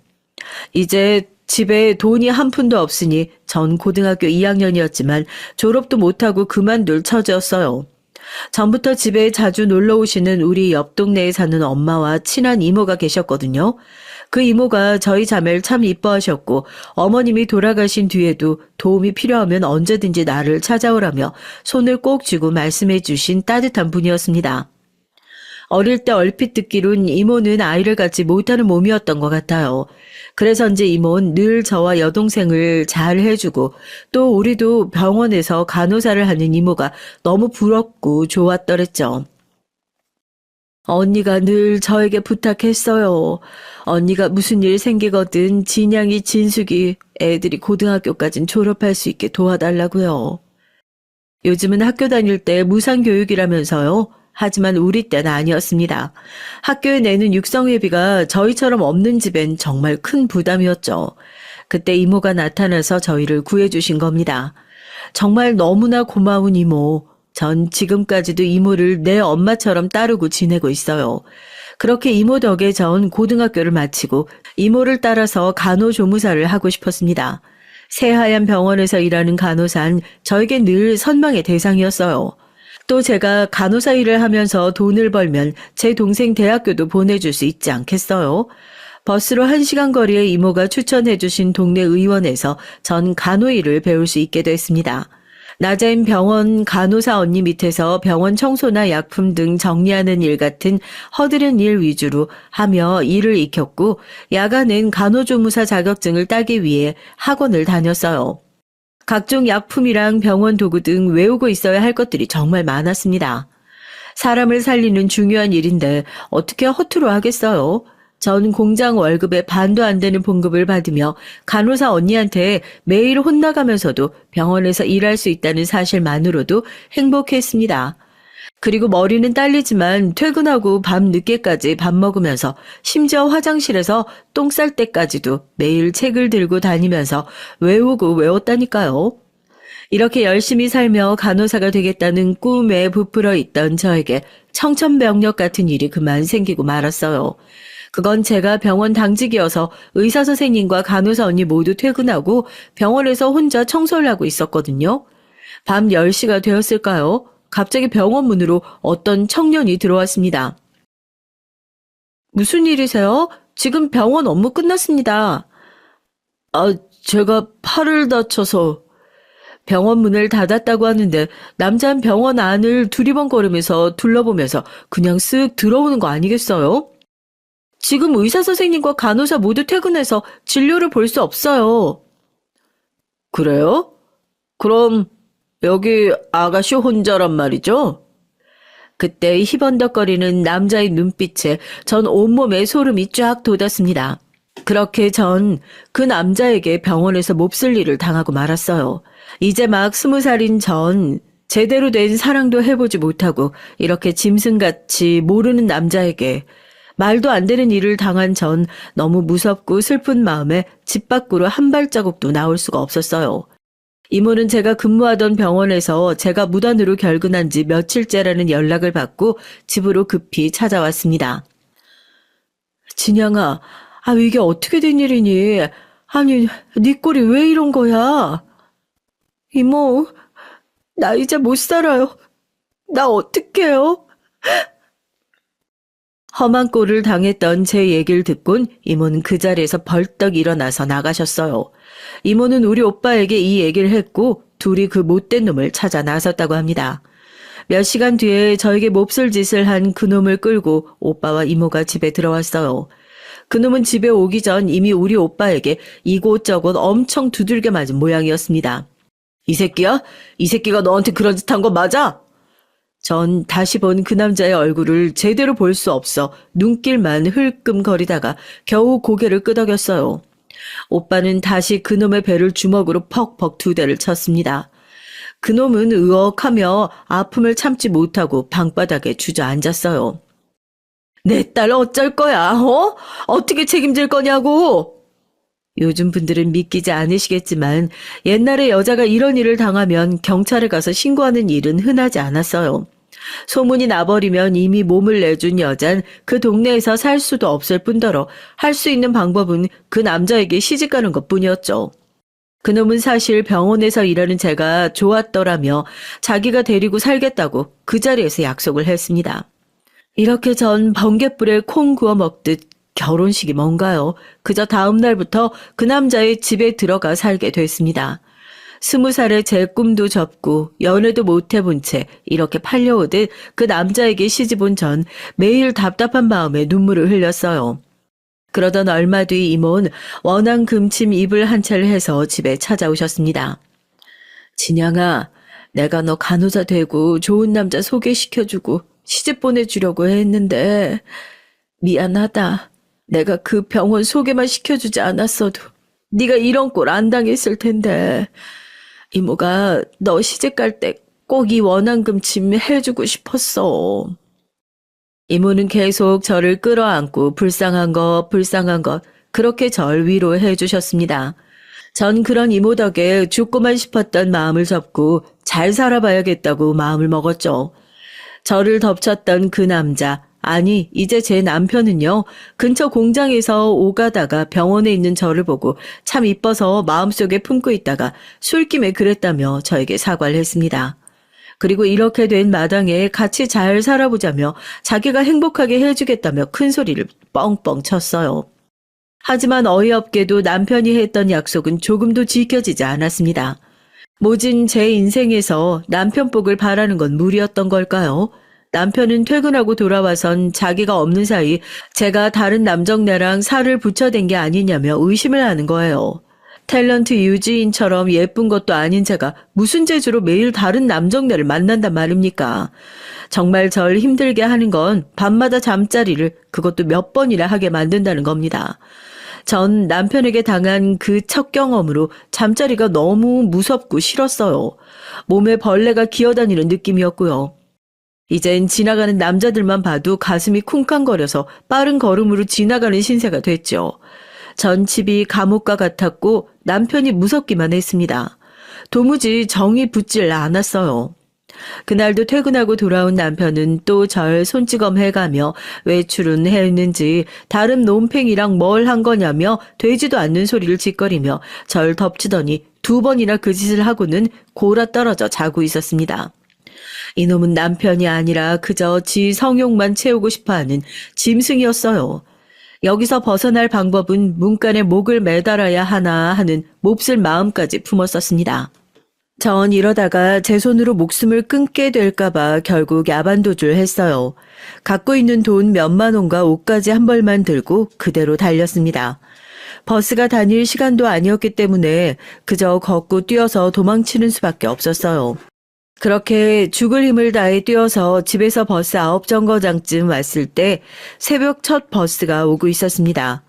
이제 집에 돈이 한 푼도 없으니 전 고등학교 2학년이었지만 졸업도 못하고 그만둘 처지였어요. 전부터 집에 자주 놀러 오시는 우리 옆 동네에 사는 엄마와 친한 이모가 계셨거든요. 그 이모가 저희 자매를 참 이뻐하셨고 어머님이 돌아가신 뒤에도 도움이 필요하면 언제든지 나를 찾아오라며 손을 꼭 쥐고 말씀해 주신 따뜻한 분이었습니다. 어릴 때 얼핏 듣기론 이모는 아이를 갖지 못하는 몸이었던 것 같아요. 그래서인지 이모는 늘 저와 여동생을 잘 해주고 또 우리도 병원에서 간호사를 하는 이모가 너무 부럽고 좋았더랬죠. 언니가 늘 저에게 부탁했어요. 언니가 무슨 일 생기거든 진양이 진숙이 애들이 고등학교까진 졸업할 수 있게 도와달라고요. 요즘은 학교 다닐 때 무상교육이라면서요. 하지만 우리 때는 아니었습니다. 학교에 내는 육성회비가 저희처럼 없는 집엔 정말 큰 부담이었죠. 그때 이모가 나타나서 저희를 구해주신 겁니다. 정말 너무나 고마운 이모. 전 지금까지도 이모를 내 엄마처럼 따르고 지내고 있어요. 그렇게 이모 덕에 전 고등학교를 마치고 이모를 따라서 간호조무사를 하고 싶었습니다. 새하얀 병원에서 일하는 간호사는 저에게 늘 선망의 대상이었어요. 또 제가 간호사 일을 하면서 돈을 벌면 제 동생 대학교도 보내줄 수 있지 않겠어요? 버스로 1시간 거리에 이모가 추천해 주신 동네 의원에서 전 간호 일을 배울 수 있게 됐습니다. 낮엔 병원 간호사 언니 밑에서 병원 청소나 약품 등 정리하는 일 같은 허드렛 일 위주로 하며 일을 익혔고 야간엔 간호조무사 자격증을 따기 위해 학원을 다녔어요. 각종 약품이랑 병원 도구 등 외우고 있어야 할 것들이 정말 많았습니다. 사람을 살리는 중요한 일인데 어떻게 허투루 하겠어요? 전 공장 월급의 반도 안 되는 봉급을 받으며 간호사 언니한테 매일 혼나가면서도 병원에서 일할 수 있다는 사실만으로도 행복했습니다. 그리고 머리는 딸리지만 퇴근하고 밤 늦게까지 밥 먹으면서 심지어 화장실에서 똥 쌀 때까지도 매일 책을 들고 다니면서 외우고 외웠다니까요. 이렇게 열심히 살며 간호사가 되겠다는 꿈에 부풀어 있던 저에게 청천벽력 같은 일이 그만 생기고 말았어요. 그건 제가 병원 당직이어서 의사 선생님과 간호사 언니 모두 퇴근하고 병원에서 혼자 청소를 하고 있었거든요. 밤 10시가 되었을까요? 갑자기 병원 문으로 어떤 청년이 들어왔습니다. 무슨 일이세요? 지금 병원 업무 끝났습니다. 제가 팔을 다쳐서. 병원 문을 닫았다고 하는데 남자는 병원 안을 두리번거리면서 둘러보면서 그냥 쓱 들어오는 거 아니겠어요? 지금 의사 선생님과 간호사 모두 퇴근해서 진료를 볼 수 없어요. 그래요? 그럼 여기 아가씨 혼자란 말이죠? 그때 희번덕거리는 남자의 눈빛에 전 온몸에 소름이 쫙 돋았습니다. 그렇게 전 그 남자에게 병원에서 몹쓸 일을 당하고 말았어요. 이제 막 20살인 전 제대로 된 사랑도 해보지 못하고 이렇게 짐승같이 모르는 남자에게 말도 안 되는 일을 당한 전 너무 무섭고 슬픈 마음에 집 밖으로 한 발자국도 나올 수가 없었어요. 이모는 제가 근무하던 병원에서 제가 무단으로 결근한 지 며칠째라는 연락을 받고 집으로 급히 찾아왔습니다. 진양아, 이게 어떻게 된 일이니? 아니, 네 꼴이 왜 이런 거야? 이모, 나 이제 못 살아요. 나 어떡해요? 험한 꼴을 당했던 제 얘기를 듣곤 이모는 그 자리에서 벌떡 일어나서 나가셨어요. 이모는 우리 오빠에게 이 얘기를 했고 둘이 그 못된 놈을 찾아 나섰다고 합니다. 몇 시간 뒤에 저에게 몹쓸 짓을 한 그놈을 끌고 오빠와 이모가 집에 들어왔어요. 그놈은 집에 오기 전 이미 우리 오빠에게 이곳저곳 엄청 두들겨 맞은 모양이었습니다. 이 새끼야? 이 새끼가 너한테 그런 짓 한 거 맞아? 전 다시 본 그 남자의 얼굴을 제대로 볼 수 없어 눈길만 흘끔거리다가 겨우 고개를 끄덕였어요. 오빠는 다시 그놈의 배를 주먹으로 퍽퍽 2대를 쳤습니다. 그놈은 으억하며 아픔을 참지 못하고 방바닥에 주저앉았어요. 내 딸 어쩔 거야, 어? 어떻게 책임질 거냐고! 요즘 분들은 믿기지 않으시겠지만 옛날에 여자가 이런 일을 당하면 경찰에 가서 신고하는 일은 흔하지 않았어요. 소문이 나버리면 이미 몸을 내준 여잔 그 동네에서 살 수도 없을 뿐더러 할 수 있는 방법은 그 남자에게 시집가는 것뿐이었죠. 그놈은 사실 병원에서 일하는 제가 좋았더라며 자기가 데리고 살겠다고 그 자리에서 약속을 했습니다. 이렇게 전 번갯불에 콩 구워 먹듯 결혼식이 뭔가요? 그저 다음 날부터 그 남자의 집에 들어가 살게 됐습니다. 20살에 제 꿈도 접고 연애도 못 해본 채 이렇게 팔려오듯 그 남자에게 시집 온 전 매일 답답한 마음에 눈물을 흘렸어요. 그러던 얼마 뒤 이모는 원한 금침 이불 한 채를 해서 집에 찾아오셨습니다. 진양아, 내가 너 간호사 되고 좋은 남자 소개시켜주고 시집 보내주려고 했는데 미안하다. 내가 그 병원 소개만 시켜주지 않았어도 네가 이런 꼴 안 당했을 텐데 이모가 너 시집 갈 때 꼭 이 원한금침 해주고 싶었어. 이모는 계속 저를 끌어안고 불쌍한 것 그렇게 절 위로해 주셨습니다. 전 그런 이모 덕에 죽고만 싶었던 마음을 접고 잘 살아봐야겠다고 마음을 먹었죠. 저를 덮쳤던 그 남자, 아니 이제 제 남편은요. 근처 공장에서 오가다가 병원에 있는 저를 보고 참 이뻐서 마음속에 품고 있다가 술김에 그랬다며 저에게 사과를 했습니다. 그리고 이렇게 된 마당에 같이 잘 살아보자며 자기가 행복하게 해주겠다며 큰 소리를 뻥뻥 쳤어요. 하지만 어이없게도 남편이 했던 약속은 조금도 지켜지지 않았습니다. 모진 제 인생에서 남편 복을 바라는 건 무리였던 걸까요? 남편은 퇴근하고 돌아와선 자기가 없는 사이 제가 다른 남정네랑 살을 붙여댄 게 아니냐며 의심을 하는 거예요. 탤런트 유지인처럼 예쁜 것도 아닌 제가 무슨 재주로 매일 다른 남정네를 만난단 말입니까? 정말 절 힘들게 하는 건 밤마다 잠자리를 그것도 몇 번이나 하게 만든다는 겁니다. 전 남편에게 당한 그 첫 경험으로 잠자리가 너무 무섭고 싫었어요. 몸에 벌레가 기어다니는 느낌이었고요. 이젠 지나가는 남자들만 봐도 가슴이 쿵쾅거려서 빠른 걸음으로 지나가는 신세가 됐죠. 전 집이 감옥과 같았고 남편이 무섭기만 했습니다. 도무지 정이 붙질 않았어요. 그날도 퇴근하고 돌아온 남편은 또 절 손찌검해가며 외출은 했는지 다른 놈팽이랑 뭘 한 거냐며 되지도 않는 소리를 짓거리며 절 덮치더니 2번이나 그 짓을 하고는 골아 떨어져 자고 있었습니다. 이놈은 남편이 아니라 그저 지 성욕만 채우고 싶어하는 짐승이었어요. 여기서 벗어날 방법은 문간에 목을 매달아야 하나 하는 몹쓸 마음까지 품었었습니다. 전 이러다가 제 손으로 목숨을 끊게 될까봐 결국 야반도주를 했어요. 갖고 있는 돈 몇만 원과 옷까지 한 벌만 들고 그대로 달렸습니다. 버스가 다닐 시간도 아니었기 때문에 그저 걷고 뛰어서 도망치는 수밖에 없었어요. 그렇게 죽을 힘을 다해 뛰어서 집에서 버스 9정거장쯤 왔을 때 새벽 첫 버스가 오고 있었습니다.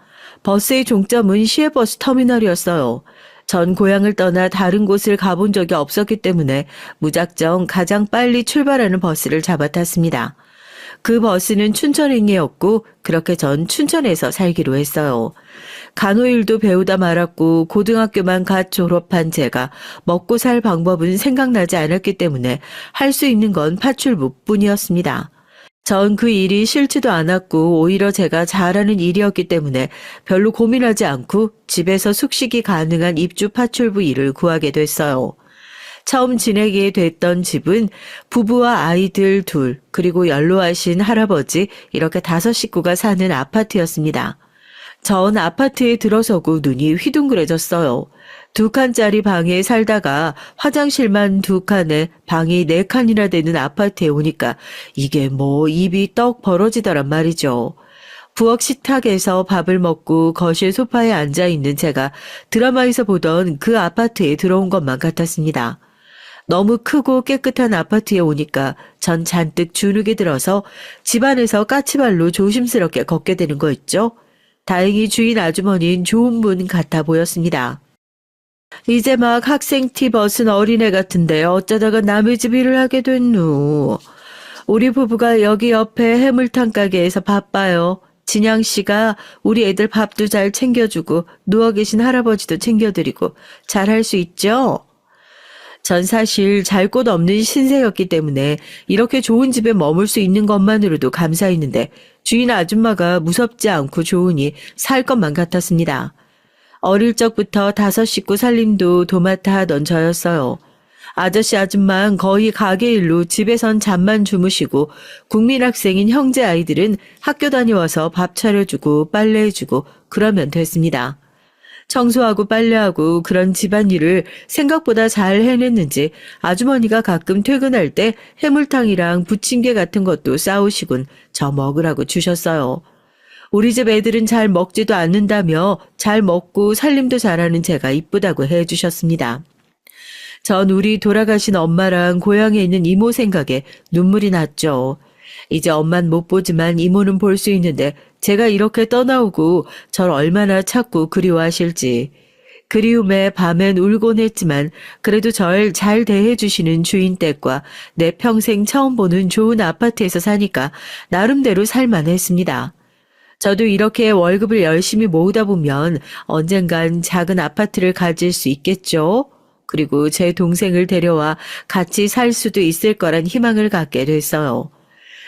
버스의 종점은 시외버스 터미널이었어요. 전 고향을 떠나 다른 곳을 가본 적이 없었기 때문에 무작정 가장 빨리 출발하는 버스를 잡아탔습니다. 그 버스는 춘천행이었고 그렇게 전 춘천에서 살기로 했어요. 간호일도 배우다 말았고 고등학교만 갓 졸업한 제가 먹고 살 방법은 생각나지 않았기 때문에 할 수 있는 건 파출부뿐이었습니다. 전 그 일이 싫지도 않았고 오히려 제가 잘하는 일이었기 때문에 별로 고민하지 않고 집에서 숙식이 가능한 입주 파출부 일을 구하게 됐어요. 처음 지내게 됐던 집은 부부와 아이들 둘, 그리고 연로하신 할아버지 이렇게 5식구가 사는 아파트였습니다. 전 아파트에 들어서고 눈이 휘둥그레졌어요. 2칸짜리 방에 살다가 화장실만 2칸에 방이 4칸이나 되는 아파트에 오니까 이게 뭐 입이 떡 벌어지더란 말이죠. 부엌 식탁에서 밥을 먹고 거실 소파에 앉아있는 제가 드라마에서 보던 그 아파트에 들어온 것만 같았습니다. 너무 크고 깨끗한 아파트에 오니까 전 잔뜩 주눅이 들어서 집안에서 까치발로 조심스럽게 걷게 되는 거 있죠. 다행히 주인 아주머니는 좋은 분 같아 보였습니다. 이제 막 학생 티 벗은 어린애 같은데 어쩌다가 남의 집 일을 하게 됐누. 우리 부부가 여기 옆에 해물탕 가게에서 바빠요. 진양 씨가 우리 애들 밥도 잘 챙겨주고 누워 계신 할아버지도 챙겨드리고 잘할 수 있죠? 전 사실 잘 곳 없는 신세였기 때문에 이렇게 좋은 집에 머물 수 있는 것만으로도 감사했는데 주인 아줌마가 무섭지 않고 좋으니 살 것만 같았습니다. 어릴 적부터 5식구 살림도 도맡아 하던 저였어요. 아저씨 아줌마는 거의 가게 일로 집에선 잠만 주무시고 국민학생인 형제 아이들은 학교 다녀와서 밥 차려주고 빨래해주고 그러면 됐습니다. 청소하고 빨래하고 그런 집안일을 생각보다 잘 해냈는지 아주머니가 가끔 퇴근할 때 해물탕이랑 부침개 같은 것도 싸우시곤 저 먹으라고 주셨어요. 우리 집 애들은 잘 먹지도 않는다며 잘 먹고 살림도 잘하는 제가 이쁘다고 해주셨습니다. 전 우리 돌아가신 엄마랑 고향에 있는 이모 생각에 눈물이 났죠. 이제 엄만 못 보지만 이모는 볼 수 있는데 제가 이렇게 떠나오고 절 얼마나 찾고 그리워하실지. 그리움에 밤엔 울곤 했지만 그래도 절 잘 대해주시는 주인 댁과 내 평생 처음 보는 좋은 아파트에서 사니까 나름대로 살만했습니다. 저도 이렇게 월급을 열심히 모으다 보면 언젠간 작은 아파트를 가질 수 있겠죠. 그리고 제 동생을 데려와 같이 살 수도 있을 거란 희망을 갖게 됐어요.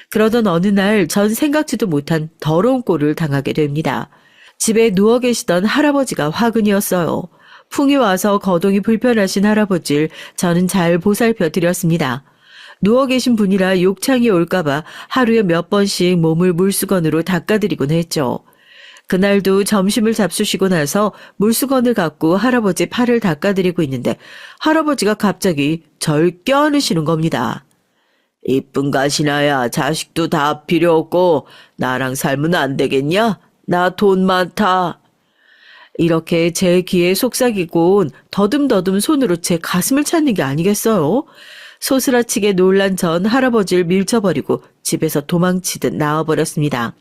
그러던 어느 날 전 생각지도 못한 더러운 꼴을 당하게 됩니다. 집에 누워 계시던 할아버지가 화근이었어요. 풍이 와서 거동이 불편하신 할아버지를 저는 잘 보살펴 드렸습니다. 누워 계신 분이라 욕창이 올까봐 하루에 몇 번씩 몸을 물수건으로 닦아드리곤 했죠. 그날도 점심을 잡수시고 나서 물수건을 갖고 할아버지 팔을 닦아드리고 있는데 할아버지가 갑자기 절 껴안으시는 겁니다. 이쁜 가시나야, 자식도 다 필요 없고 나랑 살면 안 되겠냐? 나 돈 많다. 이렇게 제 귀에 속삭이곤 더듬더듬 손으로 제 가슴을 찾는 게 아니겠어요? 소스라치게 놀란 전 할아버지를 밀쳐버리고 집에서 도망치듯 나와버렸습니다.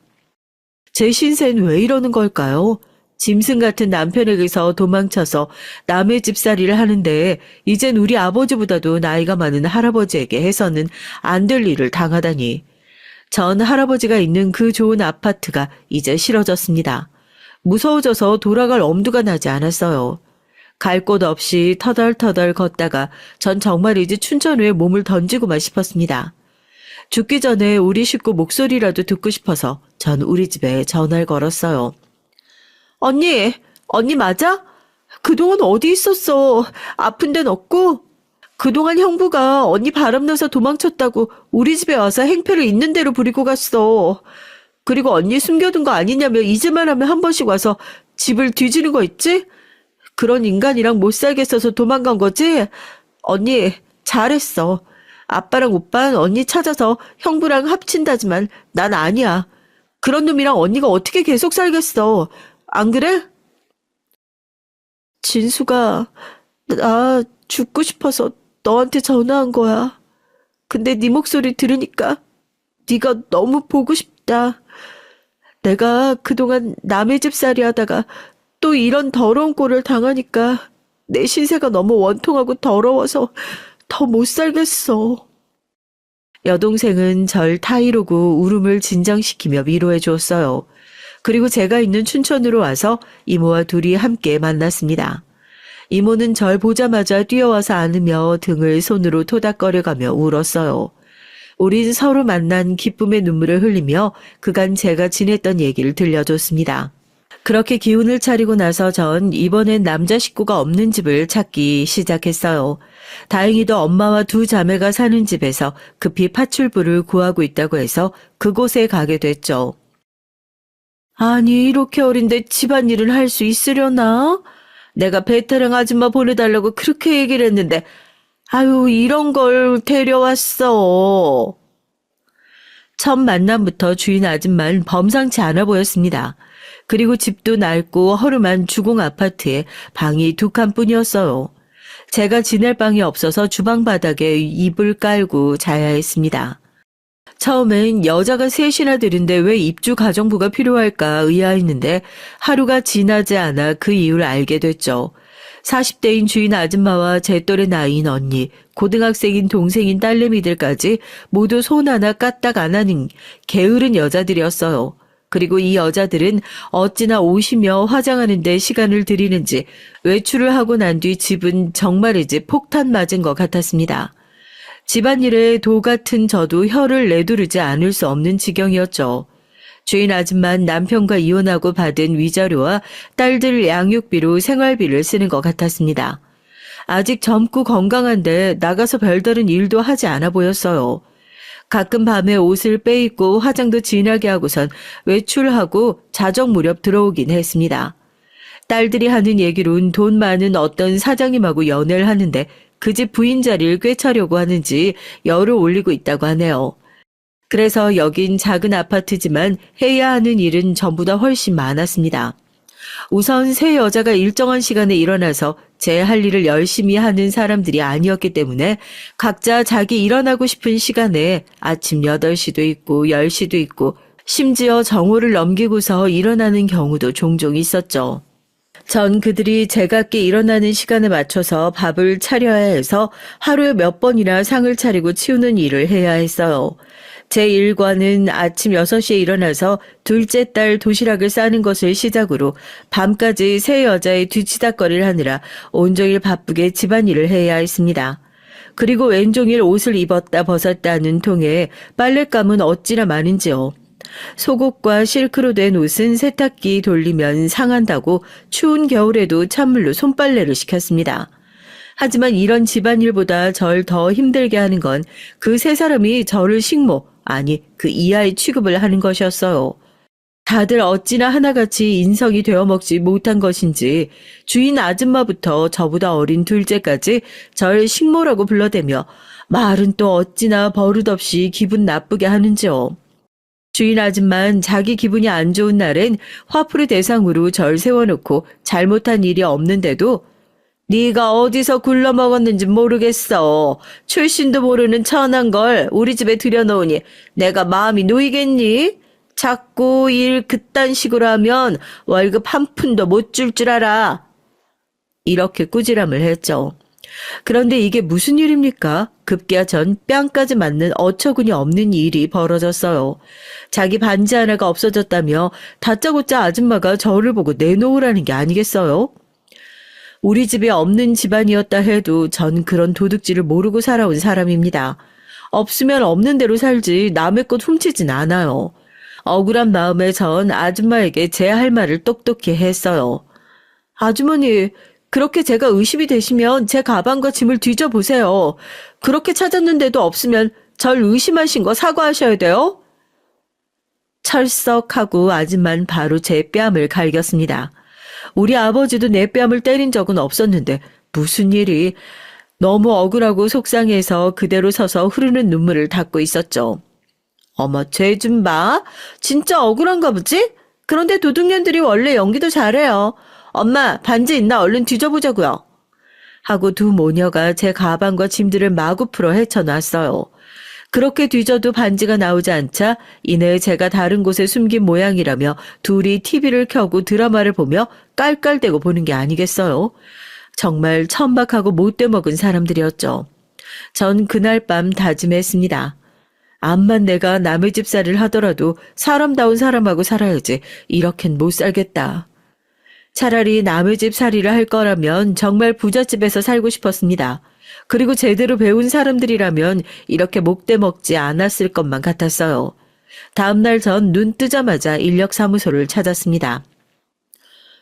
제 신세는 왜 이러는 걸까요? 짐승 같은 남편에게서 도망쳐서 남의 집살이를 하는데 이젠 우리 아버지보다도 나이가 많은 할아버지에게 해서는 안 될 일을 당하다니. 전 할아버지가 있는 그 좋은 아파트가 이제 싫어졌습니다. 무서워져서 돌아갈 엄두가 나지 않았어요. 갈 곳 없이 터덜터덜 걷다가 전 정말이지 춘천후에 몸을 던지고만 싶었습니다. 죽기 전에 우리 식구 목소리라도 듣고 싶어서 전 우리 집에 전화를 걸었어요. 언니 맞아? 그동안 어디 있었어? 아픈 데는 없고? 그동안 형부가 언니 바람나서 도망쳤다고 우리 집에 와서 행패를 있는 대로 부리고 갔어. 그리고 언니 숨겨둔 거 아니냐며 잊을만 하면 한 번씩 와서 집을 뒤지는 거 있지? 그런 인간이랑 못 살겠어서 도망간 거지? 언니 잘했어. 아빠랑 오빠는 언니 찾아서 형부랑 합친다지만 난 아니야. 그런 놈이랑 언니가 어떻게 계속 살겠어. 안 그래? 진수가 나 죽고 싶어서 너한테 전화한 거야. 근데 네 목소리 들으니까 네가 너무 보고 싶다. 내가 그동안 남의 집살이 하다가 또 이런 더러운 꼴을 당하니까 내 신세가 너무 원통하고 더러워서 더 못 살겠어. 여동생은 절 타이르고 울음을 진정시키며 위로해 주었어요. 그리고 제가 있는 춘천으로 와서 이모와 둘이 함께 만났습니다. 이모는 절 보자마자 뛰어와서 안으며 등을 손으로 토닥거려가며 울었어요. 우린 서로 만난 기쁨의 눈물을 흘리며 그간 제가 지냈던 얘기를 들려줬습니다. 그렇게 기운을 차리고 나서 전 이번엔 남자 식구가 없는 집을 찾기 시작했어요. 다행히도 엄마와 두 자매가 사는 집에서 급히 파출부를 구하고 있다고 해서 그곳에 가게 됐죠. 아니, 이렇게 어린데 집안일을 할 수 있으려나? 내가 베테랑 아줌마 보내달라고 그렇게 얘기를 했는데, 아유, 이런 걸 데려왔어. 첫 만남부터 주인 아줌마는 범상치 않아 보였습니다. 그리고 집도 낡고 허름한 주공 아파트에 방이 2칸뿐이었어요. 제가 지낼 방이 없어서 주방 바닥에 이불 깔고 자야 했습니다. 처음엔 여자가 셋이나 되는데 왜 입주 가정부가 필요할까 의아했는데 하루가 지나지 않아 그 이유를 알게 됐죠. 40대인 주인 아줌마와 제 또래 나이인 언니, 고등학생인 동생인 딸내미들까지 모두 손 하나 까딱 안 하는 게으른 여자들이었어요. 그리고 이 여자들은 어찌나 오시며 화장하는 데 시간을 들이는지 외출을 하고 난 뒤 집은 정말이지 폭탄 맞은 것 같았습니다. 집안일에 도 같은 저도 혀를 내두르지 않을 수 없는 지경이었죠. 주인 아줌마는 남편과 이혼하고 받은 위자료와 딸들 양육비로 생활비를 쓰는 것 같았습니다. 아직 젊고 건강한데 나가서 별다른 일도 하지 않아 보였어요. 가끔 밤에 옷을 빼입고 화장도 진하게 하고선 외출하고 자정 무렵 들어오긴 했습니다. 딸들이 하는 얘기론 돈 많은 어떤 사장님하고 연애를 하는데 그 집 부인 자리를 꿰차려고 하는지 열을 올리고 있다고 하네요. 그래서 여긴 작은 아파트지만 해야 하는 일은 전보다 훨씬 많았습니다. 우선 세 여자가 일정한 시간에 일어나서 제 할 일을 열심히 하는 사람들이 아니었기 때문에 각자 자기 일어나고 싶은 시간에 아침 8시도 있고 10시도 있고 심지어 정오를 넘기고서 일어나는 경우도 종종 있었죠. 전 그들이 제각기 일어나는 시간에 맞춰서 밥을 차려야 해서 하루에 몇 번이나 상을 차리고 치우는 일을 해야 했어요. 제 일과는 아침 6시에 일어나서 둘째 딸 도시락을 싸는 것을 시작으로 밤까지 세 여자의 뒤치다거리를 하느라 온종일 바쁘게 집안일을 해야 했습니다. 그리고 왼종일 옷을 입었다 벗었다 하는 통에 빨랫감은 어찌나 많은지요. 속옷과 실크로 된 옷은 세탁기 돌리면 상한다고 추운 겨울에도 찬물로 손빨래를 시켰습니다. 하지만 이런 집안일보다 절 더 힘들게 하는 건 그 세 사람이 저를 식모, 아니 그 이하의 취급을 하는 것이었어요. 다들 어찌나 하나같이 인성이 되어 먹지 못한 것인지 주인 아줌마부터 저보다 어린 둘째까지 절 식모라고 불러대며 말은 또 어찌나 버릇없이 기분 나쁘게 하는지요. 주인 아줌마는 자기 기분이 안 좋은 날엔 화풀이 대상으로 절 세워놓고 잘못한 일이 없는데도 네가 어디서 굴러먹었는지 모르겠어. 출신도 모르는 천한 걸 우리 집에 들여놓으니 내가 마음이 놓이겠니? 자꾸 일 그딴 식으로 하면 월급 한 푼도 못 줄 줄 알아. 이렇게 꾸지람을 했죠. 그런데 이게 무슨 일입니까? 급기야 전 뺨까지 맞는 어처구니 없는 일이 벌어졌어요. 자기 반지 하나가 없어졌다며 다짜고짜 아줌마가 저를 보고 내놓으라는 게 아니겠어요? 우리 집에 없는 집안이었다 해도 전 그런 도둑질을 모르고 살아온 사람입니다. 없으면 없는 대로 살지 남의 것 훔치진 않아요. 억울한 마음에 전 아줌마에게 제 할 말을 똑똑히 했어요. 아주머니, 그렇게 제가 의심이 되시면 제 가방과 짐을 뒤져보세요. 그렇게 찾았는데도 없으면 절 의심하신 거 사과하셔야 돼요. 철썩하고 아줌마는 바로 제 뺨을 갈겼습니다. 우리 아버지도 내 뺨을 때린 적은 없었는데 무슨 일이. 너무 억울하고 속상해서 그대로 서서 흐르는 눈물을 닦고 있었죠. 어머, 쟤 좀 봐. 진짜 억울한가 보지? 그런데 도둑년들이 원래 연기도 잘해요. 엄마, 반지 있나 얼른 뒤져보자고요. 하고 두 모녀가 제 가방과 짐들을 마구 풀어 헤쳐놨어요. 그렇게 뒤져도 반지가 나오지 않자 이내 제가 다른 곳에 숨긴 모양이라며 둘이 TV를 켜고 드라마를 보며 깔깔대고 보는 게 아니겠어요. 정말 천박하고 못돼 먹은 사람들이었죠. 전 그날 밤 다짐했습니다. 암만 내가 남의 집살이를 하더라도 사람다운 사람하고 살아야지. 이렇겐 못 살겠다. 차라리 남의 집 살이를 할 거라면 정말 부잣집에서 살고 싶었습니다. 그리고 제대로 배운 사람들이라면 이렇게 목대 먹지 않았을 것만 같았어요. 다음날 전 눈 뜨자마자 인력사무소를 찾았습니다.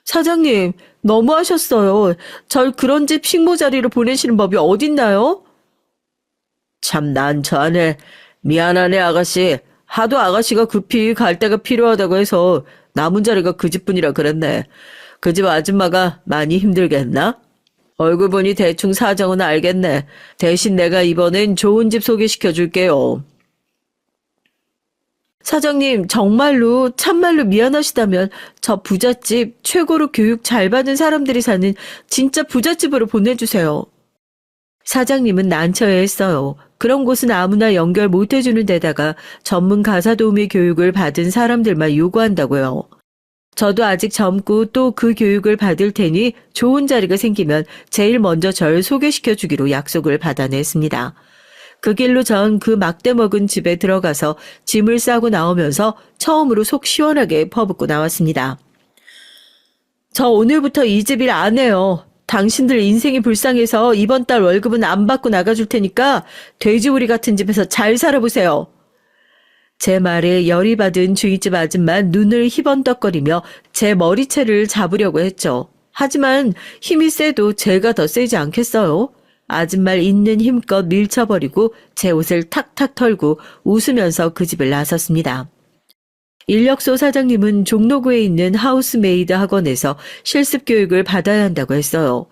사장님, 너무하셨어요. 절 그런 집 식모 자리로 보내시는 법이 어딨나요? 참 난처하네. 미안하네 아가씨. 하도 아가씨가 급히 갈 데가 필요하다고 해서 남은 자리가 그 집뿐이라 그랬네. 그 집 아줌마가 많이 힘들겠나? 얼굴 보니 대충 사정은 알겠네. 대신 내가 이번엔 좋은 집 소개시켜 줄게요. 사장님, 참말로 미안하시다면 저 부잣집 최고로 교육 잘 받은 사람들이 사는 진짜 부잣집으로 보내주세요. 사장님은 난처해했어요. 그런 곳은 아무나 연결 못 해주는 데다가 전문 가사 도우미 교육을 받은 사람들만 요구한다고요. 저도 아직 젊고 또 그 교육을 받을 테니 좋은 자리가 생기면 제일 먼저 절 소개시켜 주기로 약속을 받아냈습니다. 그 길로 전 그 막대 먹은 집에 들어가서 짐을 싸고 나오면서 처음으로 속 시원하게 퍼붓고 나왔습니다. 저 오늘부터 이 집 일 안 해요. 당신들 인생이 불쌍해서 이번 달 월급은 안 받고 나가줄 테니까 돼지우리 같은 집에서 잘 살아보세요. 제 말에 열이 받은 주인집 아줌마 눈을 희번덕거리며 제 머리채를 잡으려고 했죠. 하지만 힘이 세도 제가 더 세지 않겠어요? 아줌마 있는 힘껏 밀쳐버리고 제 옷을 탁탁 털고 웃으면서 그 집을 나섰습니다. 인력소 사장님은 종로구에 있는 하우스메이드 학원에서 실습 교육을 받아야 한다고 했어요.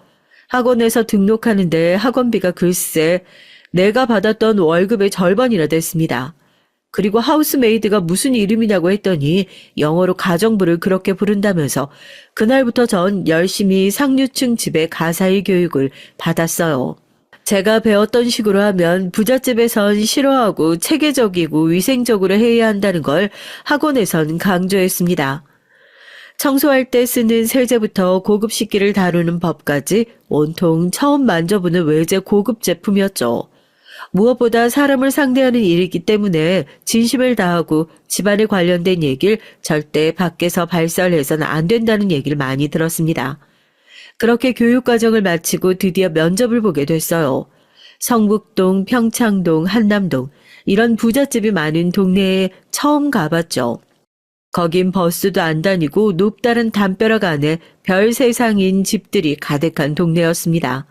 학원에서 등록하는데 학원비가 글쎄 내가 받았던 월급의 절반이나 됐습니다. 그리고 하우스메이드가 무슨 이름이냐고 했더니 영어로 가정부를 그렇게 부른다면서 그날부터 전 열심히 상류층 집의 가사일 교육을 받았어요. 제가 배웠던 식으로 하면 부잣집에선 싫어하고 체계적이고 위생적으로 해야 한다는 걸 학원에선 강조했습니다. 청소할 때 쓰는 세제부터 고급 식기를 다루는 법까지 온통 처음 만져보는 외제 고급 제품이었죠. 무엇보다 사람을 상대하는 일이기 때문에 진심을 다하고 집안에 관련된 얘기를 절대 밖에서 발설해서는 안 된다는 얘기를 많이 들었습니다. 그렇게 교육과정을 마치고 드디어 면접을 보게 됐어요. 성북동, 평창동, 한남동 이런 부잣집이 많은 동네에 처음 가봤죠. 거긴 버스도 안 다니고 높다른 담벼락 안에 별 세상인 집들이 가득한 동네였습니다.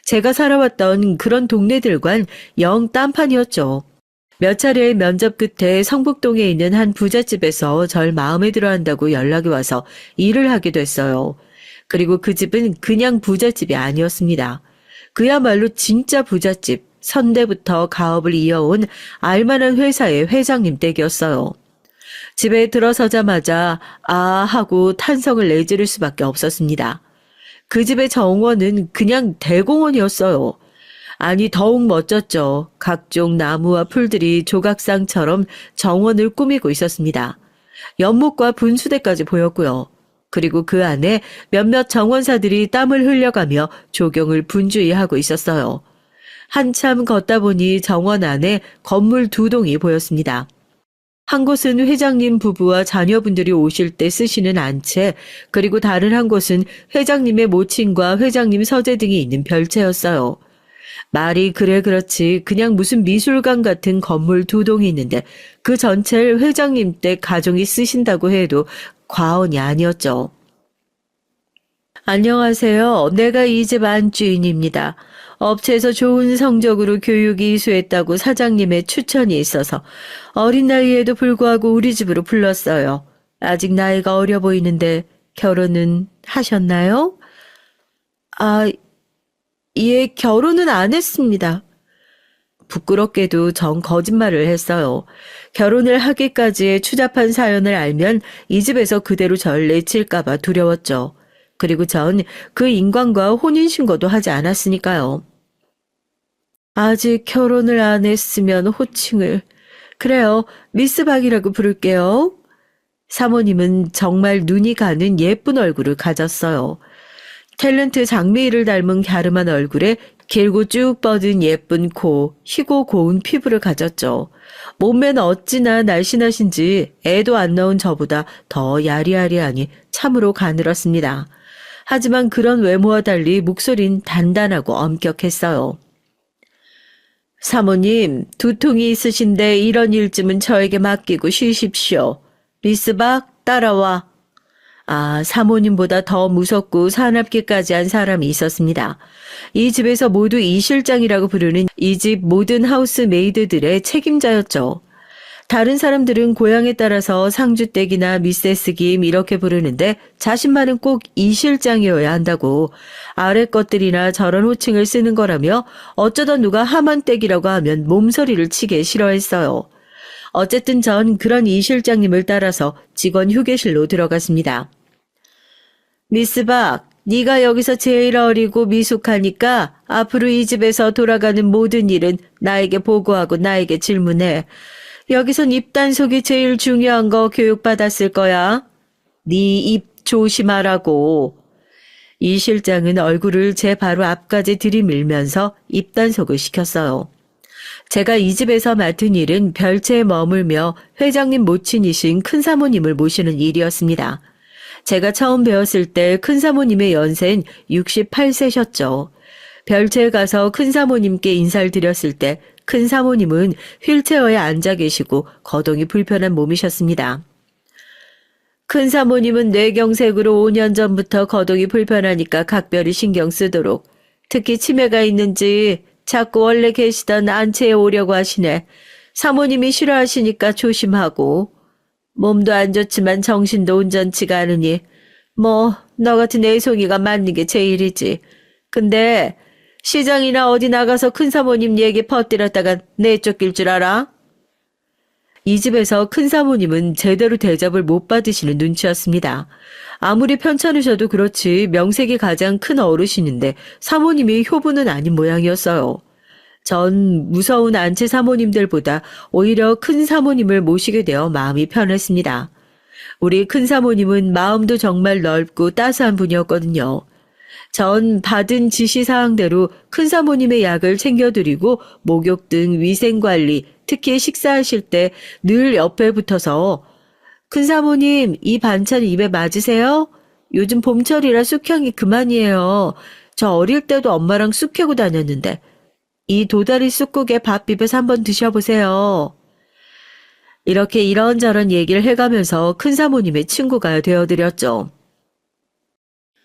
제가 살아왔던 그런 동네들과는 영 딴판이었죠. 몇 차례의 면접 끝에 성북동에 있는 한 부잣집에서 절 마음에 들어한다고 연락이 와서 일을 하게 됐어요. 그리고 그 집은 그냥 부잣집이 아니었습니다. 그야말로 진짜 부잣집, 선대부터 가업을 이어온 알만한 회사의 회장님 댁이었어요. 집에 들어서자마자 아 하고 탄성을 내지를 수밖에 없었습니다. 그 집의 정원은 그냥 대공원이었어요. 아니 더욱 멋졌죠. 각종 나무와 풀들이 조각상처럼 정원을 꾸미고 있었습니다. 연못과 분수대까지 보였고요. 그리고 그 안에 몇몇 정원사들이 땀을 흘려가며 조경을 분주히 하고 있었어요. 한참 걷다 보니 정원 안에 건물 2동이 보였습니다. 한 곳은 회장님 부부와 자녀분들이 오실 때 쓰시는 안채, 그리고 다른 한 곳은 회장님의 모친과 회장님 서재 등이 있는 별채였어요. 말이 그래 그렇지 그냥 무슨 미술관 같은 건물 2동이 있는데 그 전체를 회장님 댁 가족이 쓰신다고 해도 과언이 아니었죠. 안녕하세요. 내가 이 집 안주인입니다. 업체에서 좋은 성적으로 교육 이수했다고 사장님의 추천이 있어서 어린 나이에도 불구하고 우리 집으로 불렀어요. 아직 나이가 어려 보이는데 결혼은 하셨나요? 예, 결혼은 안 했습니다. 부끄럽게도 전 거짓말을 했어요. 결혼을 하기까지의 추잡한 사연을 알면 이 집에서 그대로 절 내칠까봐 두려웠죠. 그리고 전 그 인광과 혼인신고도 하지 않았으니까요. 아직 결혼을 안 했으면 호칭을. 그래요, 미스 박이라고 부를게요. 사모님은 정말 눈이 가는 예쁜 얼굴을 가졌어요. 탤런트 장미희를 닮은 갸름한 얼굴에 길고 쭉 뻗은 예쁜 코, 희고 고운 피부를 가졌죠. 몸매는 어찌나 날씬하신지 애도 안 낳은 저보다 더 야리야리하니 참으로 가늘었습니다. 하지만 그런 외모와 달리 목소린 단단하고 엄격했어요. 사모님, 두통이 있으신데 이런 일쯤은 저에게 맡기고 쉬십시오. 미스박, 따라와. 아, 사모님보다 더 무섭고 사납기까지 한 사람이 있었습니다. 이 집에서 모두 이 실장이라고 부르는 이 집 모든 하우스 메이드들의 책임자였죠. 다른 사람들은 고향에 따라서 상주댁이나 미세스 김 이렇게 부르는데 자신만은 꼭 이 실장이어야 한다고 아래 것들이나 저런 호칭을 쓰는 거라며 어쩌다 누가 하만댁이라고 하면 몸서리를 치게 싫어했어요. 어쨌든 전 그런 이 실장님을 따라서 직원 휴게실로 들어갔습니다. 미스 박, 네가 여기서 제일 어리고 미숙하니까 앞으로 이 집에서 돌아가는 모든 일은 나에게 보고하고 나에게 질문해. 여기선 입단속이 제일 중요한 거 교육받았을 거야. 네 입 조심하라고. 이 실장은 얼굴을 제 바로 앞까지 들이밀면서 입단속을 시켰어요. 제가 이 집에서 맡은 일은 별채에 머물며 회장님 모친이신 큰사모님을 모시는 일이었습니다. 제가 처음 배웠을 때 큰사모님의 연세는 68세셨죠. 별채에 가서 큰사모님께 인사를 드렸을 때 큰사모님은 휠체어에 앉아 계시고 거동이 불편한 몸이셨습니다. 큰사모님은 뇌경색으로 5년 전부터 거동이 불편하니까 각별히 신경 쓰도록, 특히 치매가 있는지 자꾸 원래 계시던 안채에 오려고 하시네. 사모님이 싫어하시니까 조심하고. 몸도 안 좋지만 정신도 온전치가 않으니 뭐 너 같은 애송이가 맞는 게 제일이지. 근데 시장이나 어디 나가서 큰사모님 얘기 퍼뜨렸다가 내쫓길 줄 알아? 이 집에서 큰사모님은 제대로 대접을 못 받으시는 눈치였습니다. 아무리 편찮으셔도 그렇지 명색이 가장 큰 어르신인데 사모님이 효부는 아닌 모양이었어요. 전 무서운 안채 사모님들보다 오히려 큰 사모님을 모시게 되어 마음이 편했습니다. 우리 큰 사모님은 마음도 정말 넓고 따스한 분이었거든요. 전 받은 지시사항대로 큰 사모님의 약을 챙겨드리고 목욕 등 위생관리, 특히 식사하실 때 늘 옆에 붙어서 큰 사모님 이 반찬 입에 맞으세요? 요즘 봄철이라 쑥향이 그만이에요. 저 어릴 때도 엄마랑 쑥 캐고 다녔는데 이 도다리 쑥국에 밥 비벼서 한번 드셔보세요. 이렇게 이런저런 얘기를 해가면서 큰사모님의 친구가 되어드렸죠.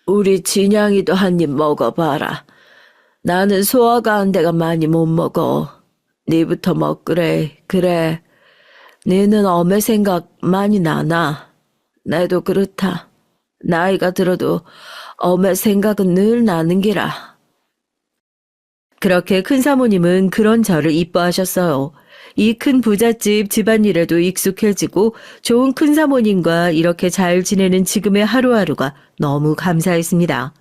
우리 진양이도 한 입 먹어봐라. 나는 소화가 안 돼가 많이 못 먹어. 네부터 먹으래. 그래. 네는 엄의 생각 많이 나나. 나도 그렇다. 나이가 들어도 엄의 생각은 늘 나는 기라. 그렇게 큰사모님은 그런 저를 이뻐하셨어요. 이 큰 부잣집 집안일에도 익숙해지고 좋은 큰사모님과 이렇게 잘 지내는 지금의 하루하루가 너무 감사했습니다.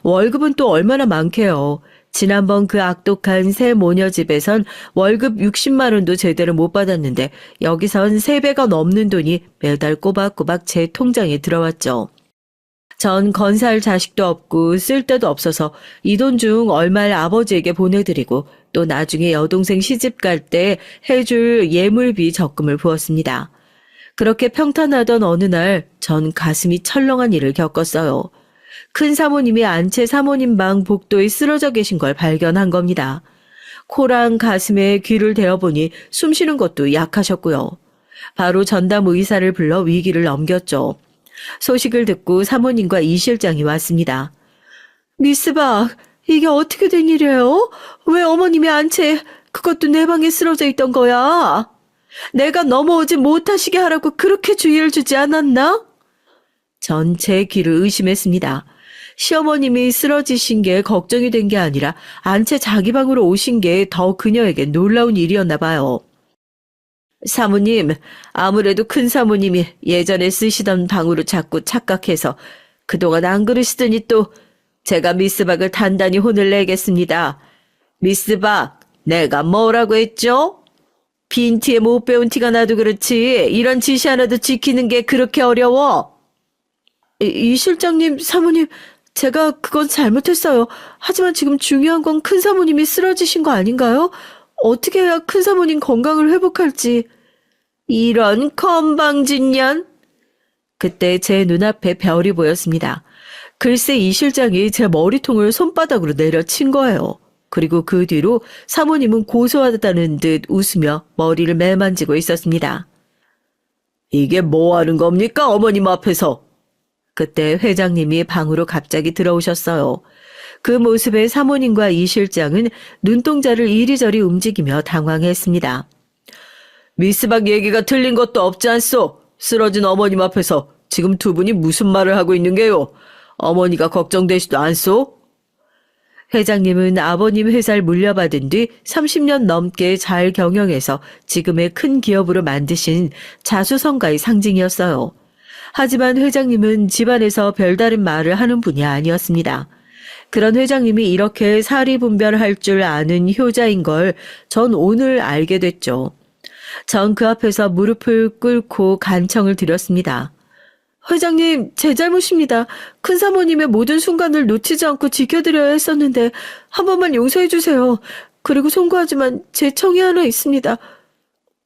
월급은 또 얼마나 많게요. 지난번 그 악독한 새 모녀 집에선 월급 60만 원도 제대로 못 받았는데 여기선 3배가 넘는 돈이 매달 꼬박꼬박 제 통장에 들어왔죠. 전 건사할 자식도 없고 쓸 데도 없어서 이 돈 중 얼마를 아버지에게 보내드리고 또 나중에 여동생 시집 갈 때 해줄 예물비 적금을 부었습니다. 그렇게 평탄하던 어느 날 전 가슴이 철렁한 일을 겪었어요. 큰 사모님이 안채 사모님 방 복도에 쓰러져 계신 걸 발견한 겁니다. 코랑 가슴에 귀를 대어보니 숨쉬는 것도 약하셨고요. 바로 전담 의사를 불러 위기를 넘겼죠. 소식을 듣고 사모님과 이 실장이 왔습니다. 미스박, 이게 어떻게 된 일이에요? 왜 어머님이 안채 그것도 내 방에 쓰러져 있던 거야? 내가 넘어오지 못하시게 하라고 그렇게 주의를 주지 않았나? 전 제 귀를 의심했습니다. 시어머님이 쓰러지신 게 걱정이 된 게 아니라 안채 자기 방으로 오신 게 더 그녀에게 놀라운 일이었나 봐요. 사모님, 아무래도 큰 사모님이 예전에 쓰시던 방으로 자꾸 착각해서 그동안 안 그러시더니 또 제가 미스박을 단단히 혼을 내겠습니다. 미스박, 내가 뭐라고 했죠? 빈티에 못 배운 티가 나도 그렇지 이런 지시 하나도 지키는 게 그렇게 어려워? 이 실장님, 사모님, 제가 그건 잘못했어요. 하지만 지금 중요한 건 큰 사모님이 쓰러지신 거 아닌가요? 어떻게 해야 큰 사모님 건강을 회복할지. 이런 건방진년. 그때 제 눈앞에 별이 보였습니다. 글쎄 이 실장이 제 머리통을 손바닥으로 내려친 거예요. 그리고 그 뒤로 사모님은 고소하다는 듯 웃으며 머리를 매만지고 있었습니다. 이게 뭐 하는 겁니까, 어머님 앞에서? 그때 회장님이 방으로 갑자기 들어오셨어요. 그 모습에 사모님과 이 실장은 눈동자를 이리저리 움직이며 당황했습니다. 미스박 얘기가 틀린 것도 없지 않소? 쓰러진 어머님 앞에서 지금 두 분이 무슨 말을 하고 있는 게요? 어머니가 걱정되시도 않소? 회장님은 아버님 회사를 물려받은 뒤 30년 넘게 잘 경영해서 지금의 큰 기업으로 만드신 자수성가의 상징이었어요. 하지만 회장님은 집안에서 별다른 말을 하는 분이 아니었습니다. 그런 회장님이 이렇게 사리분별할 줄 아는 효자인 걸 전 오늘 알게 됐죠. 전 그 앞에서 무릎을 꿇고 간청을 드렸습니다. 회장님, 제 잘못입니다. 큰 사모님의 모든 순간을 놓치지 않고 지켜드려야 했었는데 한 번만 용서해 주세요. 그리고 송구하지만 제 청이 하나 있습니다.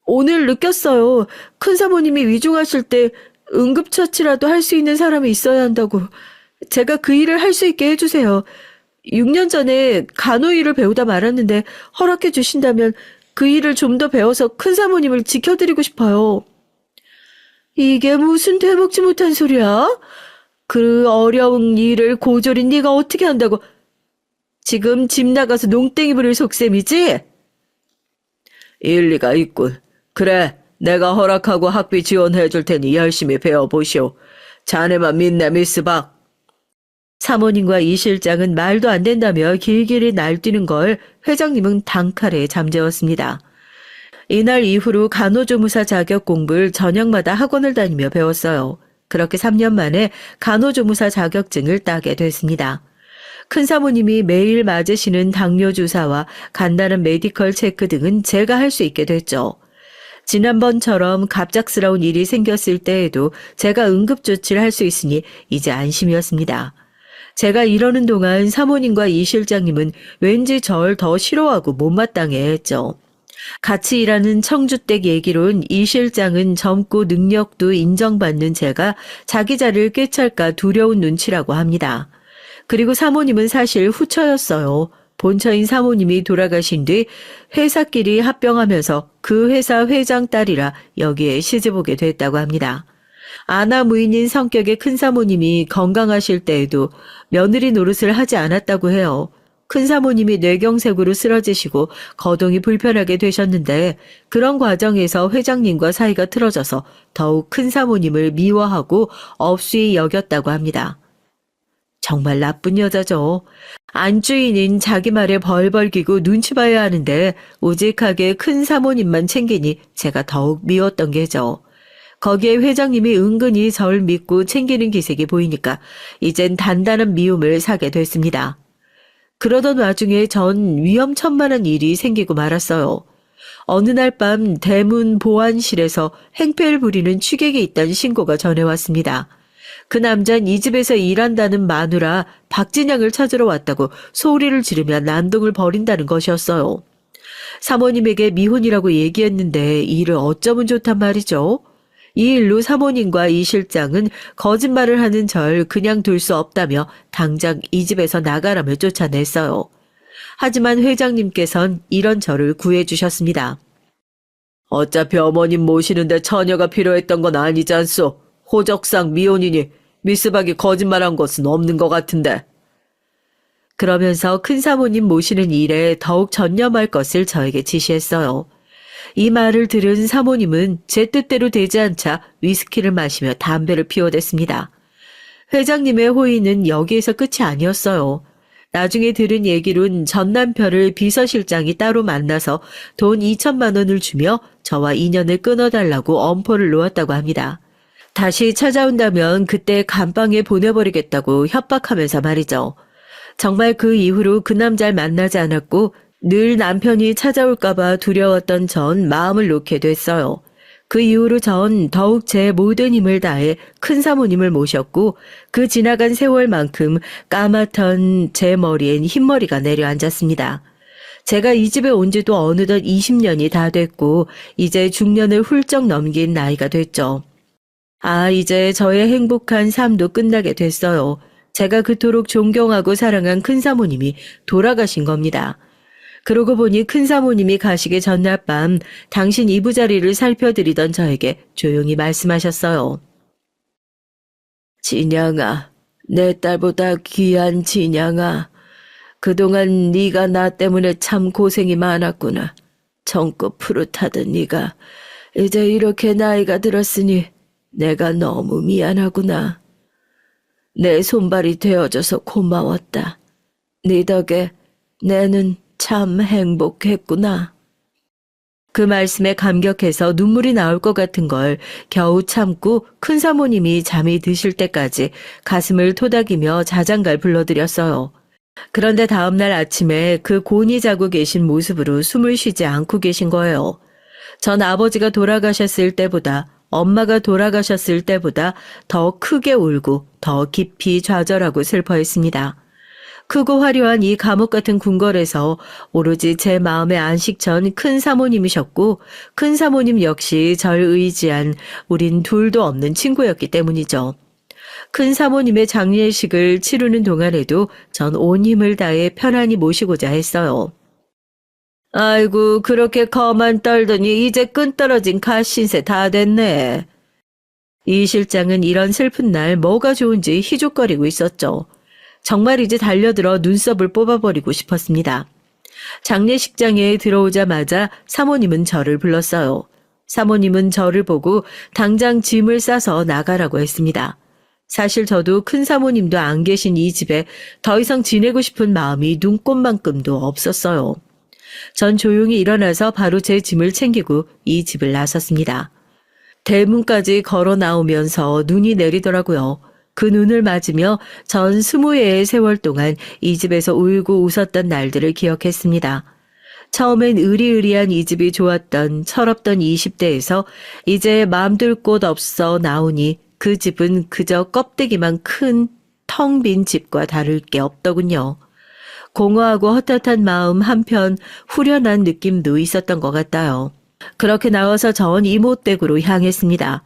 오늘 느꼈어요. 큰 사모님이 위중하실 때 응급처치라도 할 수 있는 사람이 있어야 한다고. 제가 그 일을 할 수 있게 해주세요. 6년 전에 간호 일을 배우다 말았는데 허락해 주신다면 그 일을 좀 더 배워서 큰 사모님을 지켜드리고 싶어요. 이게 무슨 되먹지 못한 소리야? 그 어려운 일을 고졸이 네가 어떻게 한다고. 지금 집 나가서 농땡이 부릴 속셈이지? 일리가 있군. 그래, 내가 허락하고 학비 지원해 줄 테니 열심히 배워보시오. 자네만 믿네, 미스박. 사모님과 이 실장은 말도 안 된다며 길길이 날뛰는 걸 회장님은 단칼에 잠재웠습니다. 이날 이후로 간호조무사 자격 공부를 저녁마다 학원을 다니며 배웠어요. 그렇게 3년 만에 간호조무사 자격증을 따게 됐습니다. 큰 사모님이 매일 맞으시는 당뇨 주사와 간단한 메디컬 체크 등은 제가 할 수 있게 됐죠. 지난번처럼 갑작스러운 일이 생겼을 때에도 제가 응급조치를 할 수 있으니 이제 안심이었습니다. 제가 이러는 동안 사모님과 이 실장님은 왠지 절 더 싫어하고 못마땅해 했죠. 같이 일하는 청주댁 얘기론 이 실장은 젊고 능력도 인정받는 제가 자기 자리를 꿰찰까 두려운 눈치라고 합니다. 그리고 사모님은 사실 후처였어요. 본처인 사모님이 돌아가신 뒤 회사끼리 합병하면서 그 회사 회장 딸이라 여기에 시집오게 됐다고 합니다. 아나무인인 성격의 큰 사모님이 건강하실 때에도 며느리 노릇을 하지 않았다고 해요. 큰 사모님이 뇌경색으로 쓰러지시고 거동이 불편하게 되셨는데 그런 과정에서 회장님과 사이가 틀어져서 더욱 큰 사모님을 미워하고 업수히 여겼다고 합니다. 정말 나쁜 여자죠. 안주인인 자기 말에 벌벌 기고 눈치 봐야 하는데 우직하게 큰 사모님만 챙기니 제가 더욱 미웠던 게죠. 거기에 회장님이 은근히 절 믿고 챙기는 기색이 보이니까 이젠 단단한 미움을 사게 됐습니다. 그러던 와중에 전 위험천만한 일이 생기고 말았어요. 어느 날 밤 대문 보안실에서 행패를 부리는 취객이 있다는 신고가 전해왔습니다. 그 남자는 이 집에서 일한다는 마누라 박진양을 찾으러 왔다고 소리를 지르며 난동을 벌인다는 것이었어요. 사모님에게 미혼이라고 얘기했는데 일을 어쩌면 좋단 말이죠. 이 일로 사모님과 이 실장은 거짓말을 하는 절 그냥 둘 수 없다며 당장 이 집에서 나가라며 쫓아냈어요. 하지만 회장님께선 이런 저를 구해주셨습니다. 어차피 어머님 모시는데 처녀가 필요했던 건 아니지 않소. 호적상 미혼이니 미스박이 거짓말한 것은 없는 것 같은데. 그러면서 큰 사모님 모시는 일에 더욱 전념할 것을 저에게 지시했어요. 이 말을 들은 사모님은 제 뜻대로 되지 않자 위스키를 마시며 담배를 피워댔습니다. 회장님의 호의는 여기에서 끝이 아니었어요. 나중에 들은 얘기론 전 남편을 비서실장이 따로 만나서 돈 2천만 원을 주며 저와 인연을 끊어달라고 엄포를 놓았다고 합니다. 다시 찾아온다면 그때 감방에 보내버리겠다고 협박하면서 말이죠. 정말 그 이후로 그 남자를 만나지 않았고 늘 남편이 찾아올까봐 두려웠던 전 마음을 놓게 됐어요. 그 이후로 전 더욱 제 모든 힘을 다해 큰 사모님을 모셨고 그 지나간 세월만큼 까맣던 제 머리엔 흰머리가 내려앉았습니다. 제가 이 집에 온 지도 어느덧 20년이 다 됐고 이제 중년을 훌쩍 넘긴 나이가 됐죠. 이제 저의 행복한 삶도 끝나게 됐어요. 제가 그토록 존경하고 사랑한 큰 사모님이 돌아가신 겁니다. 그러고 보니 큰 사모님이 가시기 전날 밤 당신 이부자리를 살펴드리던 저에게 조용히 말씀하셨어요. 진양아, 내 딸보다 귀한 진양아. 그동안 네가 나 때문에 참 고생이 많았구나. 젊고 푸릇하던 네가 이제 이렇게 나이가 들었으니 내가 너무 미안하구나. 내 손발이 되어줘서 고마웠다. 네 덕에 내는 참 행복했구나. 그 말씀에 감격해서 눈물이 나올 것 같은 걸 겨우 참고 큰 사모님이 잠이 드실 때까지 가슴을 토닥이며 자장가를 불러드렸어요. 그런데 다음날 아침에 그 곤히 자고 계신 모습으로 숨을 쉬지 않고 계신 거예요. 전 아버지가 돌아가셨을 때보다 엄마가 돌아가셨을 때보다 더 크게 울고 더 깊이 좌절하고 슬퍼했습니다. 크고 화려한 이 감옥 같은 궁궐에서 오로지 제 마음의 안식처는 큰 사모님이셨고 큰 사모님 역시 절 의지한 우린 둘도 없는 친구였기 때문이죠. 큰 사모님의 장례식을 치르는 동안에도 전 온 힘을 다해 편안히 모시고자 했어요. 아이고 그렇게 거만 떨더니 이제 끈 떨어진 갓신세 다 됐네. 이 실장은 이런 슬픈 날 뭐가 좋은지 희죽거리고 있었죠. 정말 이제 달려들어 눈썹을 뽑아버리고 싶었습니다. 장례식장에 들어오자마자 사모님은 저를 불렀어요. 사모님은 저를 보고 당장 짐을 싸서 나가라고 했습니다. 사실 저도 큰 사모님도 안 계신 이 집에 더 이상 지내고 싶은 마음이 눈꼽만큼도 없었어요. 전 조용히 일어나서 바로 제 짐을 챙기고 이 집을 나섰습니다. 대문까지 걸어 나오면서 눈이 내리더라고요. 그 눈을 맞으며 전 20회의 세월 동안 이 집에서 울고 웃었던 날들을 기억했습니다. 처음엔 으리으리한 이 집이 좋았던 철없던 20대에서 이제 마음 둘 곳 없어 나오니 그 집은 그저 껍데기만 큰 텅 빈 집과 다를 게 없더군요. 공허하고 헛헛한 마음 한편 후련한 느낌도 있었던 것 같아요. 그렇게 나와서 전 이모 댁으로 향했습니다.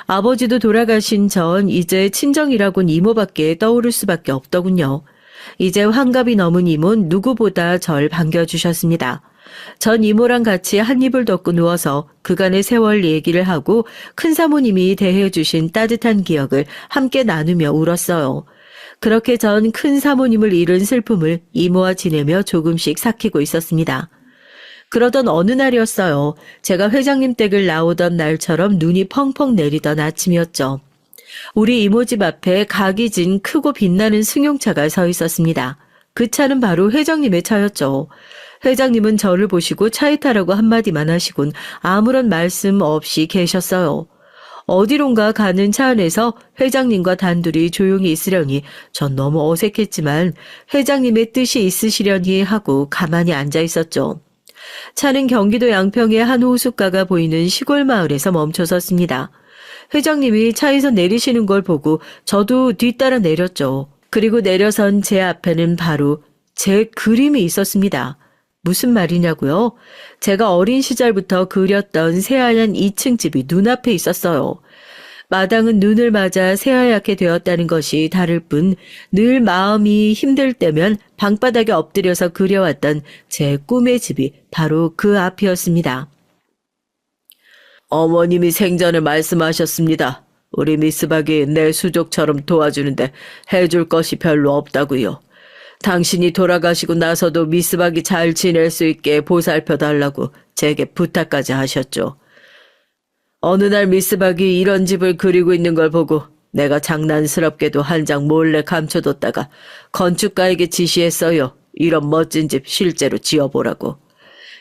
아버지도 돌아가신 전 이제 친정이라곤 이모밖에 떠오를 수밖에 없더군요. 이제 환갑이 넘은 이모는 누구보다 절 반겨주셨습니다. 전 이모랑 같이 한 입을 덮고 누워서 그간의 세월 얘기를 하고 큰 사모님이 대해주신 따뜻한 기억을 함께 나누며 울었어요. 그렇게 전 큰 사모님을 잃은 슬픔을 이모와 지내며 조금씩 삭히고 있었습니다. 그러던 어느 날이었어요. 제가 회장님 댁을 나오던 날처럼 눈이 펑펑 내리던 아침이었죠. 우리 이모 집 앞에 각이 진 크고 빛나는 승용차가 서 있었습니다. 그 차는 바로 회장님의 차였죠. 회장님은 저를 보시고 차에 타라고 한마디만 하시곤 아무런 말씀 없이 계셨어요. 어디론가 가는 차 안에서 회장님과 단둘이 조용히 있으려니 전 너무 어색했지만 회장님의 뜻이 있으시려니 하고 가만히 앉아 있었죠. 차는 경기도 양평의 한 호숫가가 보이는 시골 마을에서 멈춰섰습니다. 회장님이 차에서 내리시는 걸 보고 저도 뒤따라 내렸죠. 그리고 내려선 제 앞에는 바로 제 그림이 있었습니다. 무슨 말이냐고요? 제가 어린 시절부터 그렸던 새하얀 2층 집이 눈앞에 있었어요. 마당은 눈을 맞아 새하얗게 되었다는 것이 다를 뿐 늘 마음이 힘들 때면 방바닥에 엎드려서 그려왔던 제 꿈의 집이 바로 그 앞이었습니다. 어머님이 생전에 말씀하셨습니다. 우리 미스박이 내 수족처럼 도와주는데 해줄 것이 별로 없다고요. 당신이 돌아가시고 나서도 미스박이 잘 지낼 수 있게 보살펴달라고 제게 부탁까지 하셨죠. 어느 날 미스박이 이런 집을 그리고 있는 걸 보고 내가 장난스럽게도 한 장 몰래 감춰뒀다가 건축가에게 지시했어요. 이런 멋진 집 실제로 지어보라고.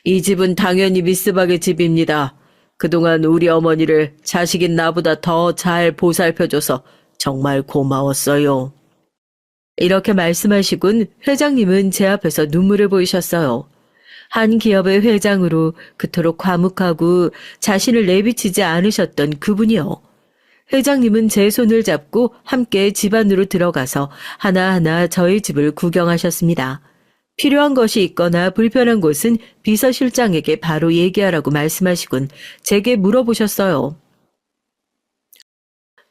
이 집은 당연히 미스박의 집입니다. 그동안 우리 어머니를 자식인 나보다 더 잘 보살펴줘서 정말 고마웠어요. 이렇게 말씀하시곤 회장님은 제 앞에서 눈물을 보이셨어요. 한 기업의 회장으로 그토록 과묵하고 자신을 내비치지 않으셨던 그분이요. 회장님은 제 손을 잡고 함께 집 안으로 들어가서 하나하나 저희 집을 구경하셨습니다. 필요한 것이 있거나 불편한 곳은 비서실장에게 바로 얘기하라고 말씀하시곤 제게 물어보셨어요.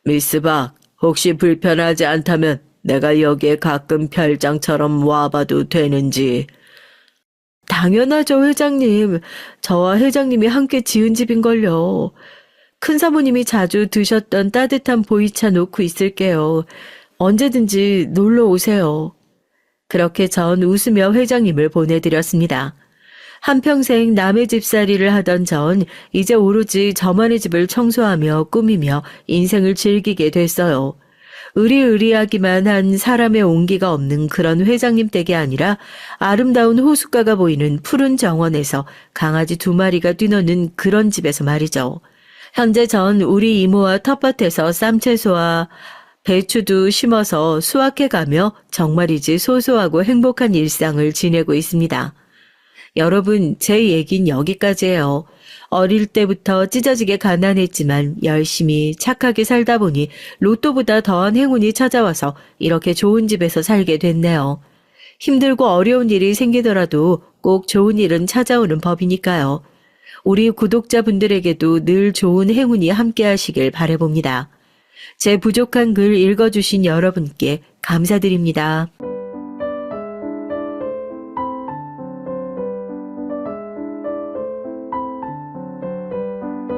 미스 박, 혹시 불편하지 않다면 내가 여기에 가끔 별장처럼 와봐도 되는지. 당연하죠, 회장님. 저와 회장님이 함께 지은 집인걸요. 큰 사모님이 자주 드셨던 따뜻한 보이차 놓고 있을게요. 언제든지 놀러 오세요. 그렇게 전 웃으며 회장님을 보내드렸습니다. 한평생 남의 집살이를 하던 전 이제 오로지 저만의 집을 청소하며 꾸미며 인생을 즐기게 됐어요. 의리의리하기만 한 사람의 온기가 없는 그런 회장님 댁이 아니라 아름다운 호숫가가 보이는 푸른 정원에서 강아지 2마리가 뛰노는 그런 집에서 말이죠. 현재 전 우리 이모와 텃밭에서 쌈채소와 배추도 심어서 수확해가며 정말이지 소소하고 행복한 일상을 지내고 있습니다. 여러분, 제 얘긴 여기까지예요. 어릴 때부터 찢어지게 가난했지만 열심히 착하게 살다 보니 로또보다 더한 행운이 찾아와서 이렇게 좋은 집에서 살게 됐네요. 힘들고 어려운 일이 생기더라도 꼭 좋은 일은 찾아오는 법이니까요. 우리 구독자분들에게도 늘 좋은 행운이 함께 하시길 바라봅니다. 제 부족한 글 읽어주신 여러분께 감사드립니다.